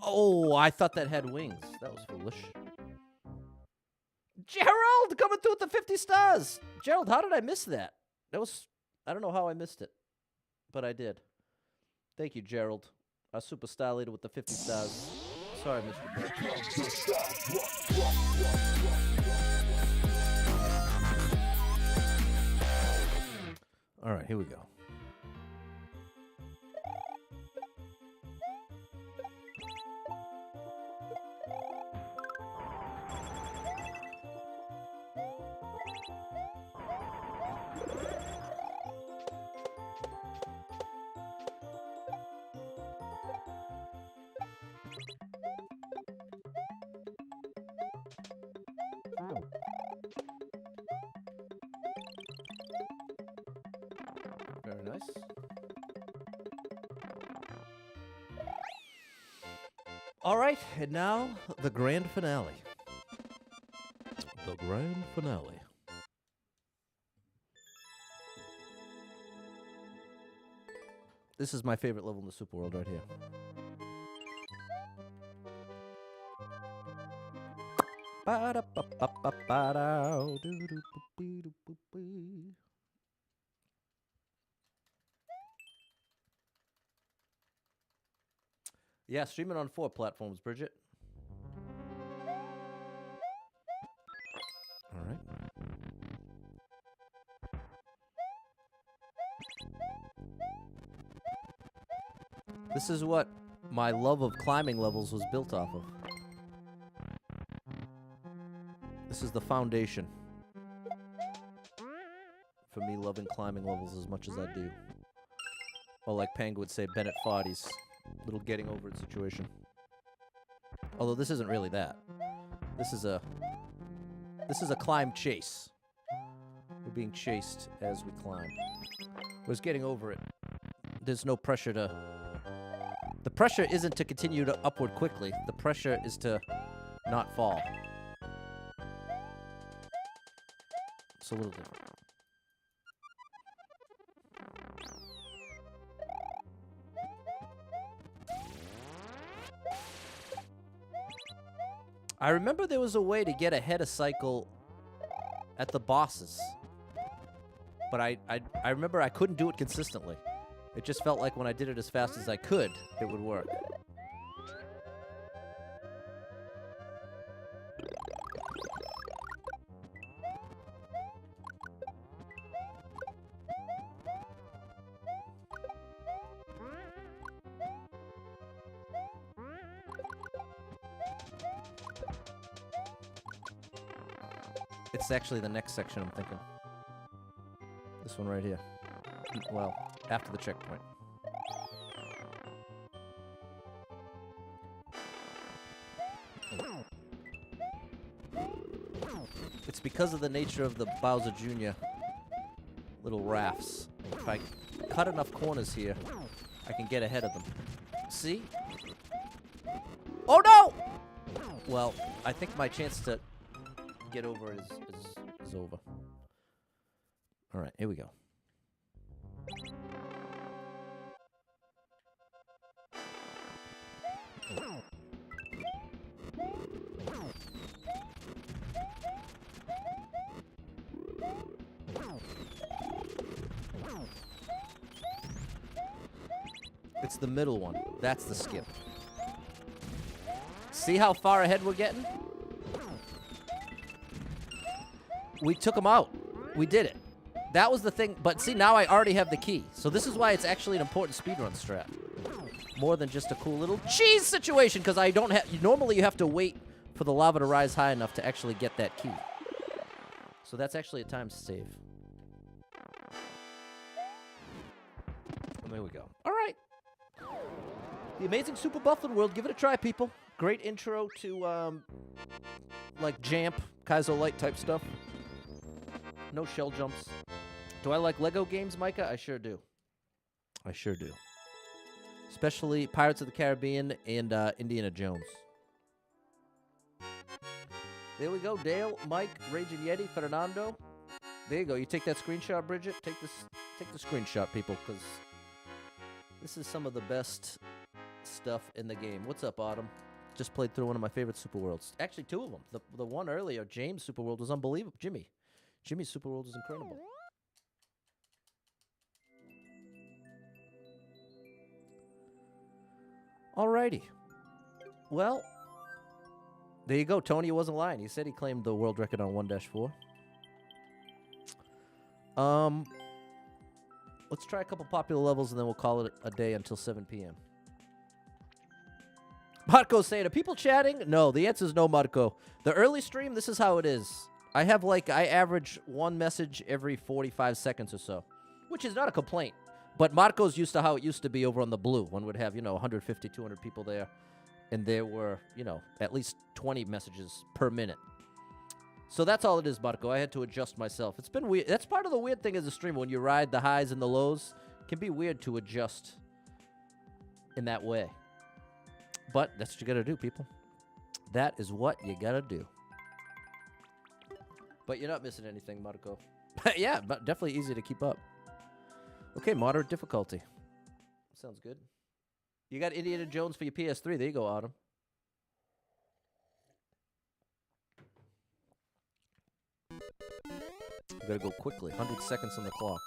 Oh, I thought that had wings. That was foolish. Gerald coming through with the 50 stars. Gerald, how did I miss that? I don't know how I missed it, but I did. Thank you, Gerald. Our superstar leader with the 50 stars. Sorry, Mr. All right, here we go. Very nice. All right, and now the grand finale. The grand finale. This is my favorite level in the Super World right here. Ba-da-ba-ba-ba-ba-dow, doo-doo-boo-bee-doo-boo-bee. Yeah, stream it on 4 platforms, Bridget. All right. This is what my love of climbing levels was built off of. This is the foundation for me loving climbing levels as much as I do. Or like Pang would say, Bennett Foddy's little getting over it situation. Although this isn't really that. This is a climb chase. We're being chased as we climb. Whereas getting over it, there's no pressure to... The pressure isn't to continue to upward quickly. The pressure is to not fall. It's a little different. I remember there was a way to get ahead of cycle at the bosses. But I remember I couldn't do it consistently. It just felt like when I did it as fast as I could, it would work. It's actually the next section I'm thinking. This one right here. Well, after the checkpoint. It's because of the nature of the Bowser Jr. little rafts. If I cut enough corners here, I can get ahead of them. See? Oh no! Well, I think my chance to get over it is over. Alright, here we go. It's the middle one. That's the skip. See how far ahead we're getting? We took them out. We did it. That was the thing. But see, now I already have the key. So this is why it's actually an important speedrun strat. More than just a cool little cheese situation, because I don't have... Normally you have to wait for the lava to rise high enough to actually get that key. So that's actually a time save. And there we go. All right. The Amazing Super Bufflin World. Give it a try, people. Great intro to, like, Jamp, Kaizo Light type stuff. No shell jumps. Do I like Lego games, Micah? I sure do. I sure do. Especially Pirates of the Caribbean and Indiana Jones. There we go. Dale, Mike, Raging Yeti, Fernando. There you go. You take that screenshot, Bridget. Take the screenshot, people, because this is some of the best stuff in the game. What's up, Autumn? Just played through one of my favorite Super Worlds. Actually, 2 of them. The one earlier, James' Super World, was unbelievable. Jimmy's Super World is incredible. Alrighty. Well, there you go. Tony wasn't lying. He said he claimed the world record on 1-4. Let's try a couple popular levels, and then we'll call it a day until 7 p.m. Marco's saying, are people chatting? No, the answer is no, Marco. The early stream, this is how it is. I average 1 message every 45 seconds or so, which is not a complaint. But Marco's used to how it used to be over on the blue. One would have, 150, 200 people there. and there were, you know, at least 20 messages per minute. So that's all it is, Marco. I had to adjust myself. It's been weird. That's part of the weird thing as a streamer. When you ride the highs and the lows, it can be weird to adjust in that way. But that's what you got to do, people. That is what you got to do. But you're not missing anything, Marco. Yeah, but definitely easy to keep up. Okay, moderate difficulty. Sounds good. You got Indiana Jones for your PS3. There you go, Autumn. We gotta go quickly. 100 seconds on the clock.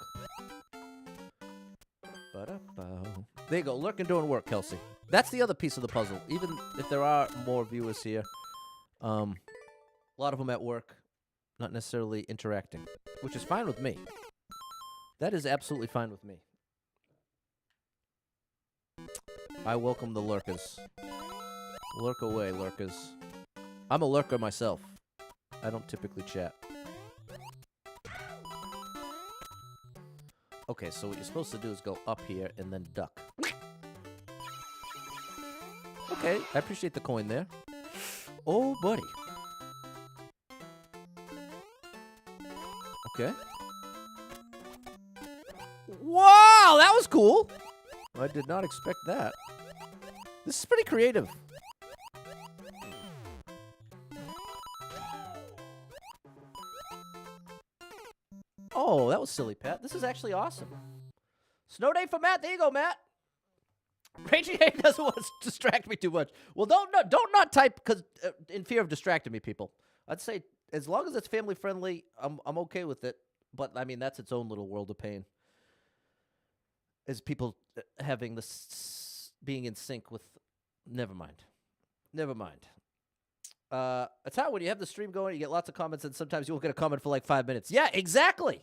There you go. Lurking doing work, Kelsey. That's the other piece of the puzzle. Even if there are more viewers here, a lot of them at work, not necessarily interacting, which is fine with me. That is absolutely fine with me. I welcome the lurkers. Lurk away, lurkers. I'm a lurker myself. I don't typically chat. Okay, so what you're supposed to do is go up here and then duck. Okay, I appreciate the coin there. Oh, buddy. Okay. Wow, that was cool. I did not expect that. This is pretty creative. Oh, that was silly, Pat. This is actually awesome. Snow day for Matt. There you go, Matt. Raging Hay doesn't want to distract me too much. Well, don't not type because in fear of distracting me, people. I'd say as long as it's family friendly, I'm okay with it. But I mean, that's its own little world of pain. Is people having this being in sync with? Never mind. It's how when you have the stream going, you get lots of comments, and sometimes you won't get a comment for like 5 minutes. Yeah, exactly,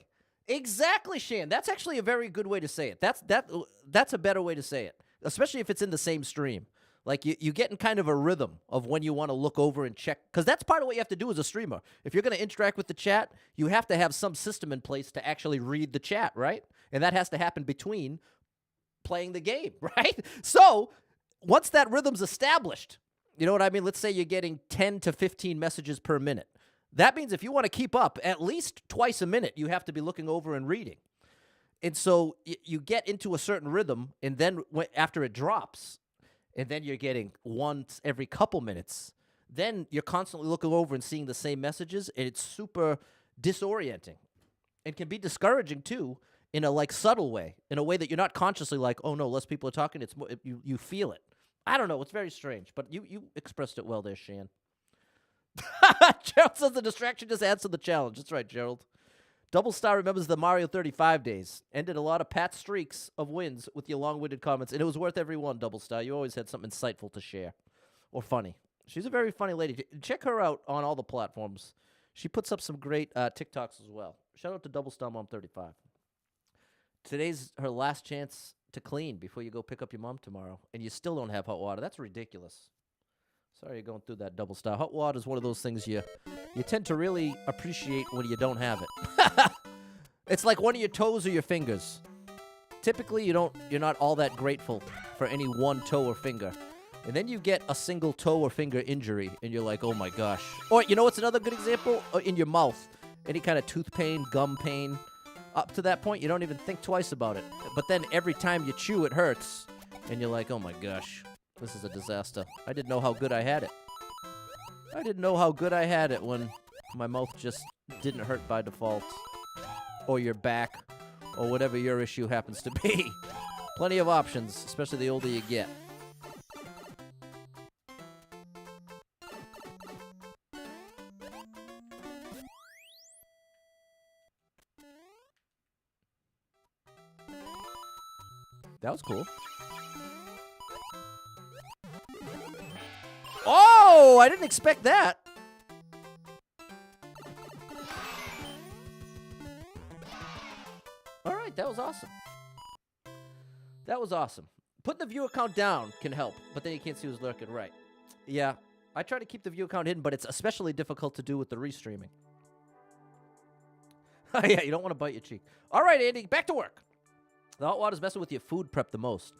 Shan. That's actually a very good way to say it. That's a better way to say it, especially if it's in the same stream. Like you get in kind of a rhythm of when you want to look over and check, because that's part of what you have to do as a streamer. If you're going to interact with the chat, you have to have some system in place to actually read the chat, right? And that has to happen between playing the game, right? So once that rhythm's established, you know what I mean? Let's say you're getting 10 to 15 messages per minute. That means if you want to keep up, at least twice a minute, you have to be looking over and reading. And so you get into a certain rhythm, and then after it drops, and then you're getting once every couple minutes, then you're constantly looking over and seeing the same messages, and it's super disorienting. And can be discouraging, too, in a like subtle way, in a way that you're not consciously like, oh, no, less people are talking. It's more, you feel it. I don't know. It's very strange, but you expressed it well there, Shan. Gerald says the distraction just adds to the challenge. That's right, Gerald. Double Star remembers the Mario 35 days. Ended a lot of Pat streaks of wins with your long-winded comments, and it was worth every one, Double Star. You always had something insightful to share. Or funny. She's a very funny lady. Check her out on all the platforms. She puts up some great TikToks as well. Shout out to Double Star Mom 35. Today's her last chance to clean before you go pick up your mom tomorrow, and you still don't have hot water. That's ridiculous. Sorry you're going through that, Double Star. Hot water is one of those things you tend to really appreciate when you don't have it. It's like one of your toes or your fingers. Typically, you're not all that grateful for any one toe or finger. And then you get a single toe or finger injury, and you're like, oh my gosh. Or, you know what's another good example? In your mouth. Any kind of tooth pain, gum pain. Up to that point, you don't even think twice about it. But then every time you chew, it hurts. And you're like, oh my gosh, this is a disaster. I didn't know how good I had it. I didn't know how good I had it when my mouth just didn't hurt by default. Or your back, or whatever your issue happens to be. Plenty of options, especially the older you get. That was cool. Oh, I didn't expect that. All right, that was awesome. That was awesome. Putting the viewer count down can help, but then you can't see who's lurking, right? Yeah, I try to keep the viewer count hidden, but it's especially difficult to do with the restreaming. Yeah, you don't want to bite your cheek. All right, Andy, back to work. The hot water's messing with your food prep the most.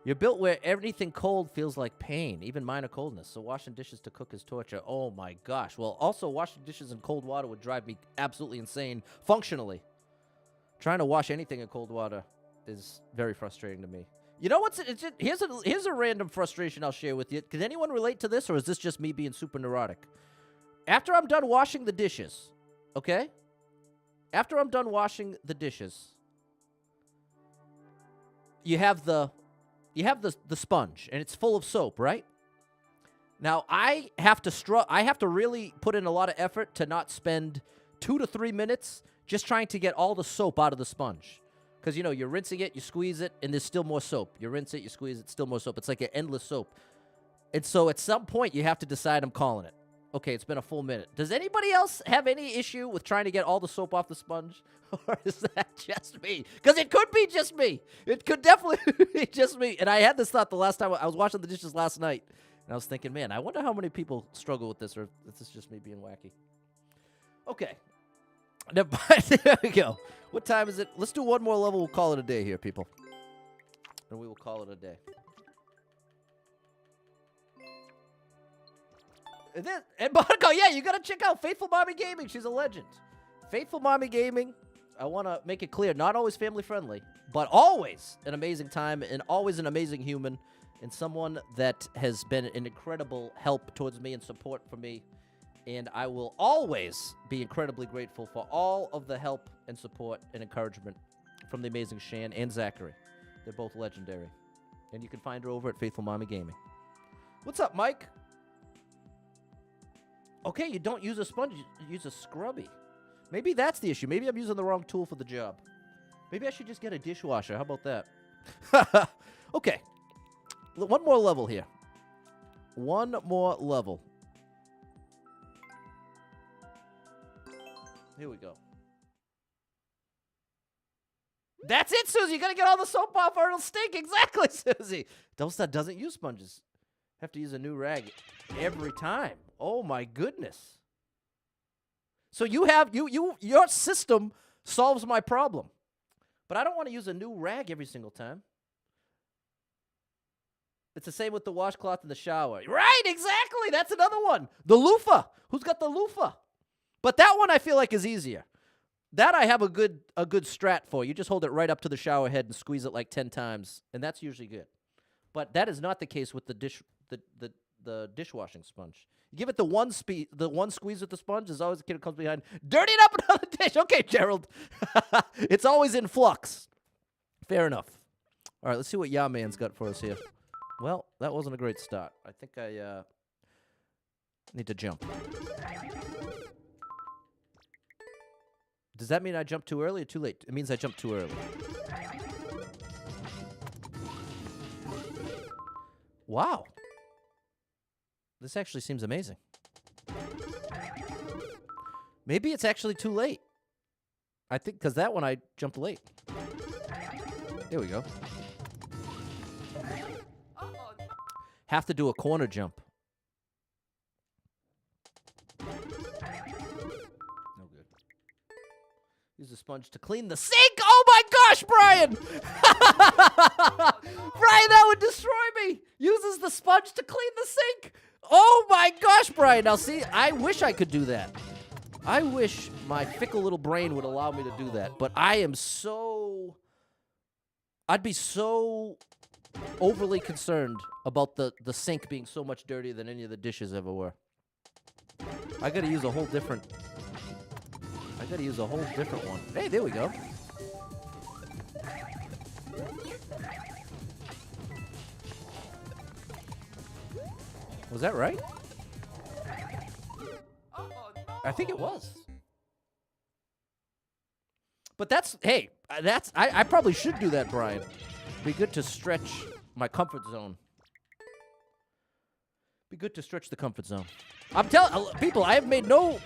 You're built where anything cold feels like pain, even minor coldness. So washing dishes to cook is torture. Oh my gosh. Well, also washing dishes in cold water would drive me absolutely insane functionally. Trying to wash anything in cold water is very frustrating to me. You know what's here's a random frustration I'll share with you. Can anyone relate to this, or is this just me being super neurotic? After I'm done washing the dishes, okay? After I'm done washing the dishes, you have the sponge, and it's full of soap, right? Now, I have to really put in a lot of effort to not spend 2 to 3 minutes just trying to get all the soap out of the sponge. Because, you know, you're rinsing it, you squeeze it, and there's still more soap. You rinse it, you squeeze it, still more soap. It's like an endless soap. And so at some point, you have to decide I'm calling it. Okay, it's been a full minute. Does anybody else have any issue with trying to get all the soap off the sponge? Or is that just me? Because it could be just me. It could definitely be just me. And I had this thought the last time I was washing the dishes last night. And I was thinking, man, I wonder how many people struggle with this, or if this is just me being wacky. Okay. There we go. What time is it? Let's do one more level. We'll call it a day here, people. And we will call it a day. And Monaco, yeah, you got to check out Faithful Mommy Gaming. She's a legend. Faithful Mommy Gaming, I want to make it clear, not always family friendly, but always an amazing time and always an amazing human and someone that has been an incredible help towards me and support for me. And I will always be incredibly grateful for all of the help and support and encouragement from the amazing Shan and Zachary. They're both legendary. And you can find her over at Faithful Mommy Gaming. What's up, Mike? Okay, you don't use a sponge, you use a scrubby. Maybe that's the issue. Maybe I'm using the wrong tool for the job. Maybe I should just get a dishwasher. How about that? Okay. One more level here. One more level. Here we go. That's it, Susie. You got to get all the soap off or it'll stink. Exactly, Susie. Delstad doesn't use sponges. Have to use a new rag every time. Oh, my goodness. So you have, your system solves my problem. But I don't want to use a new rag every single time. It's the same with the washcloth in the shower. Right, exactly. That's another one. The loofah. Who's got the loofah? But that one I feel like is easier. That I have a good strat for. You just hold it right up to the shower head and squeeze it like 10 times, and that's usually good. But that is not the case with the dishwashing sponge. You give it the one squeeze with the sponge. There's always a kid who comes behind, dirtying up another dish. Okay, Gerald. It's always in flux. Fair enough. All right, let's see what Yaman's got for us here. Well, that wasn't a great start. I think I need to jump. Does that mean I jumped too early or too late? It means I jumped too early. Wow. This actually seems amazing. Maybe it's actually too late. I think because that one I jumped late. Here we go. Have to do a corner jump. Use a sponge to clean the sink. Oh my gosh, Brian! Brian, that would destroy me. Uses the sponge to clean the sink. Oh my gosh, Brian. Now see, I wish I could do that. I wish my fickle little brain would allow me to do that. But I'd be so overly concerned about the sink being so much dirtier than any of the dishes ever were. I gotta use a whole different one. Hey, there we go. Was that right? Oh, no. I think it was. But I probably should do that, Brian. Be good to stretch my comfort zone. Be good to stretch the comfort zone. I'm telling people, I have made no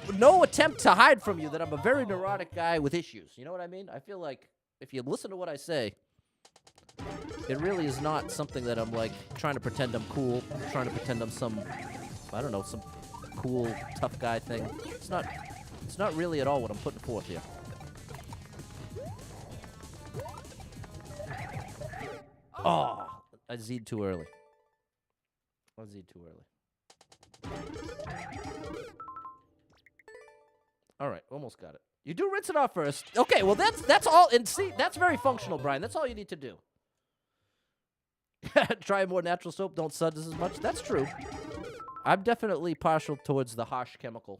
attempt to hide from you that I'm a very neurotic guy with issues. You know what I mean? I feel like if you listen to what I say, it really is not something that I'm like trying to pretend I'm cool, trying to pretend I'm some cool tough guy thing. It's not really at all what I'm putting forth here. Oh, I I Z'd too early. I Z'd too early. All right, almost got it. You do rinse it off first. Okay, well, that's all. And see, that's very functional, Brian. That's all you need to do. Try more natural soap. Don't suds as much. That's true. I'm definitely partial towards the harsh chemical.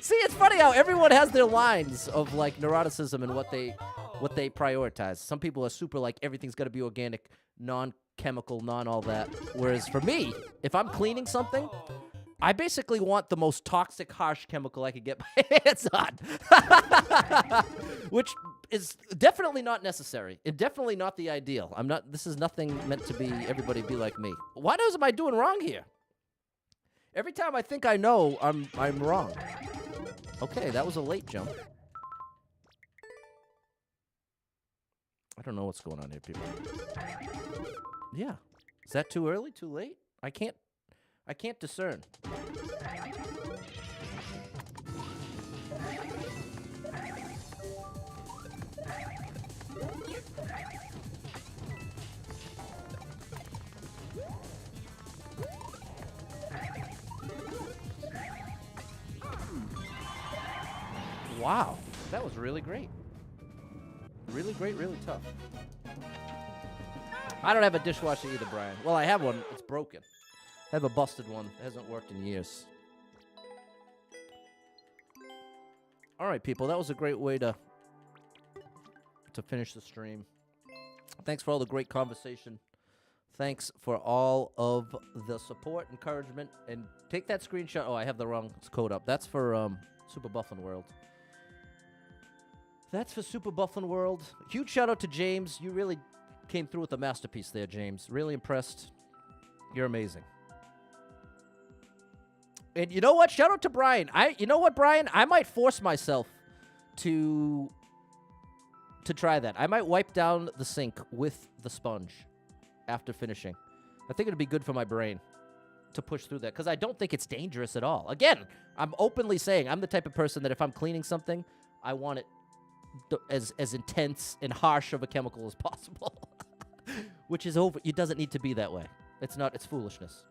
See, it's funny how everyone has their lines of like neuroticism and what they prioritize. Some people are super like everything's got to be organic, non-chemical, non-all that. Whereas for me, if I'm cleaning something, I basically want the most toxic, harsh chemical I could get my hands on, which is definitely not necessary and definitely not the ideal. This is nothing meant to be everybody be like me. What else am I doing wrong here? Every time I think I know, I'm wrong. Okay, that was a late jump. I don't know what's going on here, people. Yeah. Is that too early? Too late? I can't discern. Wow, that was really great. Really great, really tough. I don't have a dishwasher either, Brian. Well, I have one. It's broken. I have a busted one. It hasn't worked in years. All right, people. That was a great way to finish the stream. Thanks for all the great conversation. Thanks for all of the support, encouragement, and take that screenshot. Oh, I have the wrong code up. That's for Super Bufflin World. That's for Super Bufflin World. Huge shout out to James. You really came through with a masterpiece there, James. Really impressed. You're amazing. And you know what? Shout out to Brian. You know what, Brian? I might force myself to try that. I might wipe down the sink with the sponge after finishing. I think it'd be good for my brain to push through that because I don't think it's dangerous at all. Again, I'm openly saying I'm the type of person that if I'm cleaning something, I want it as intense and harsh of a chemical as possible. Which is over. It doesn't need to be that way. It's not. It's foolishness.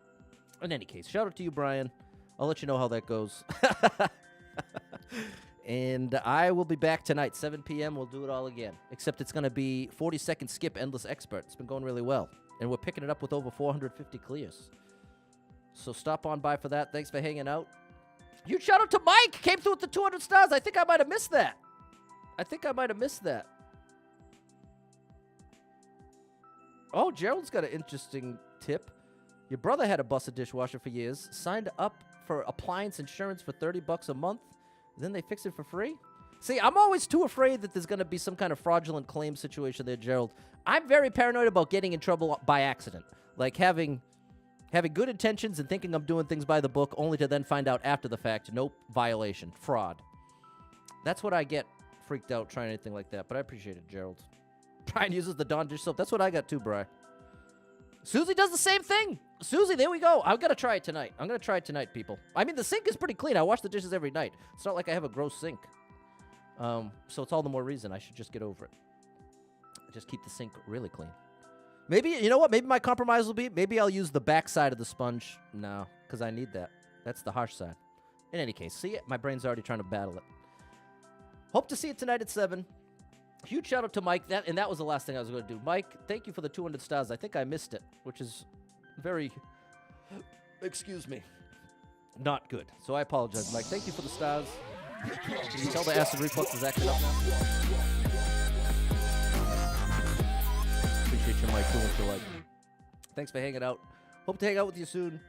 In any case, shout out to you, Brian. I'll let you know how that goes. And I will be back tonight, 7 p.m. We'll do it all again. Except it's going to be 40-second skip, endless expert. It's been going really well. And we're picking it up with over 450 clears. So stop on by for that. Thanks for hanging out. Huge shout out to Mike. Came through with the 200 stars. I think I might have missed that. Oh, Gerald's got an interesting tip. Your brother had a busted dishwasher for years. Signed up for appliance insurance for $30 a month. Then they fixed it for free? See, I'm always too afraid that there's going to be some kind of fraudulent claim situation there, Gerald. I'm very paranoid about getting in trouble by accident. Like having good intentions and thinking I'm doing things by the book only to then find out after the fact, nope, violation, fraud. That's what I get freaked out trying anything like that, but I appreciate it, Gerald. Brian uses the Dawn dish soap. That's what I got too, Brian. Susie does the same thing. Susie, there we go. I'm going to try it tonight. People. I mean, the sink is pretty clean. I wash the dishes every night. It's not like I have a gross sink. So it's all the more reason I should just get over it. Just keep the sink really clean. Maybe, you know what? Maybe my compromise will be, maybe I'll use the back side of the sponge. No, because I need that. That's the harsh side. In any case, see it? My brain's already trying to battle it. Hope to see you tonight at 7. Huge shout out to Mike. That was the last thing I was going to do. Mike, thank you for the 200 stars. I think I missed it, which is very, excuse me, not good. So I apologize, Mike. Thank you for the stars. Can you tell the acid reflux is acting up now? Appreciate you, Mike. Doing what you like. Thanks for hanging out. Hope to hang out with you soon.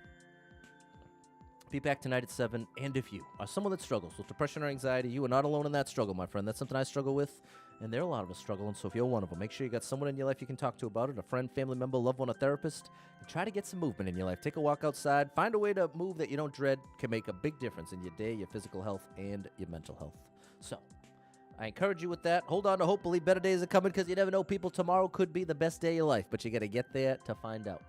Be back tonight at 7. And if you are someone that struggles with depression or anxiety, you are not alone in that struggle, my friend. That's something I struggle with. And there are a lot of us struggling, so if you're one of them, make sure you got someone in your life you can talk to about it, a friend, family member, loved one, a therapist, and try to get some movement in your life. Take a walk outside. Find a way to move that you don't dread. Can make a big difference in your day, your physical health, and your mental health. So, I encourage you with that. Hold on to hope. Believe better days are coming because you never know, people. Tomorrow could be the best day of your life, but you got to get there to find out.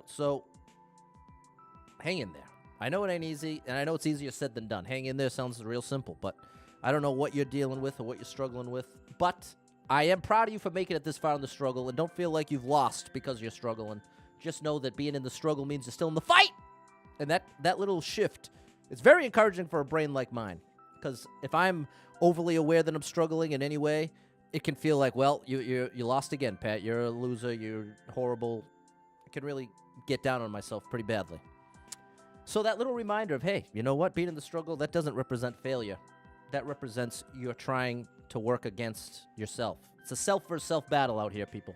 So, hang in there. I know it ain't easy, and I know it's easier said than done. Hang in there sounds real simple, but I don't know what you're dealing with or what you're struggling with, but I am proud of you for making it this far in the struggle, and don't feel like you've lost because you're struggling. Just know that being in the struggle means you're still in the fight. And that little shift is very encouraging for a brain like mine. Because if I'm overly aware that I'm struggling in any way, it can feel like, well, you lost again, Pat. You're a loser. You're horrible. I can really get down on myself pretty badly. So that little reminder of, hey, you know what? Being in the struggle, that doesn't represent failure. That represents you're trying to work against yourself. It's a self versus self battle out here, people.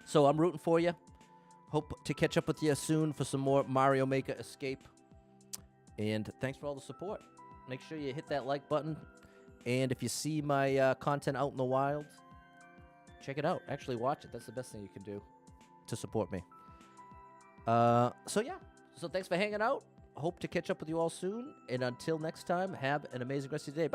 So I'm rooting for you. Hope to catch up with you soon for some more Mario Maker Escape. And thanks for all the support. Make sure you hit that like button. And if you see my content out in the wild, check it out. Actually, watch it. That's the best thing you can do to support me. So thanks for hanging out. Hope to catch up with you all soon. And until next time, have an amazing rest of your day. Bye.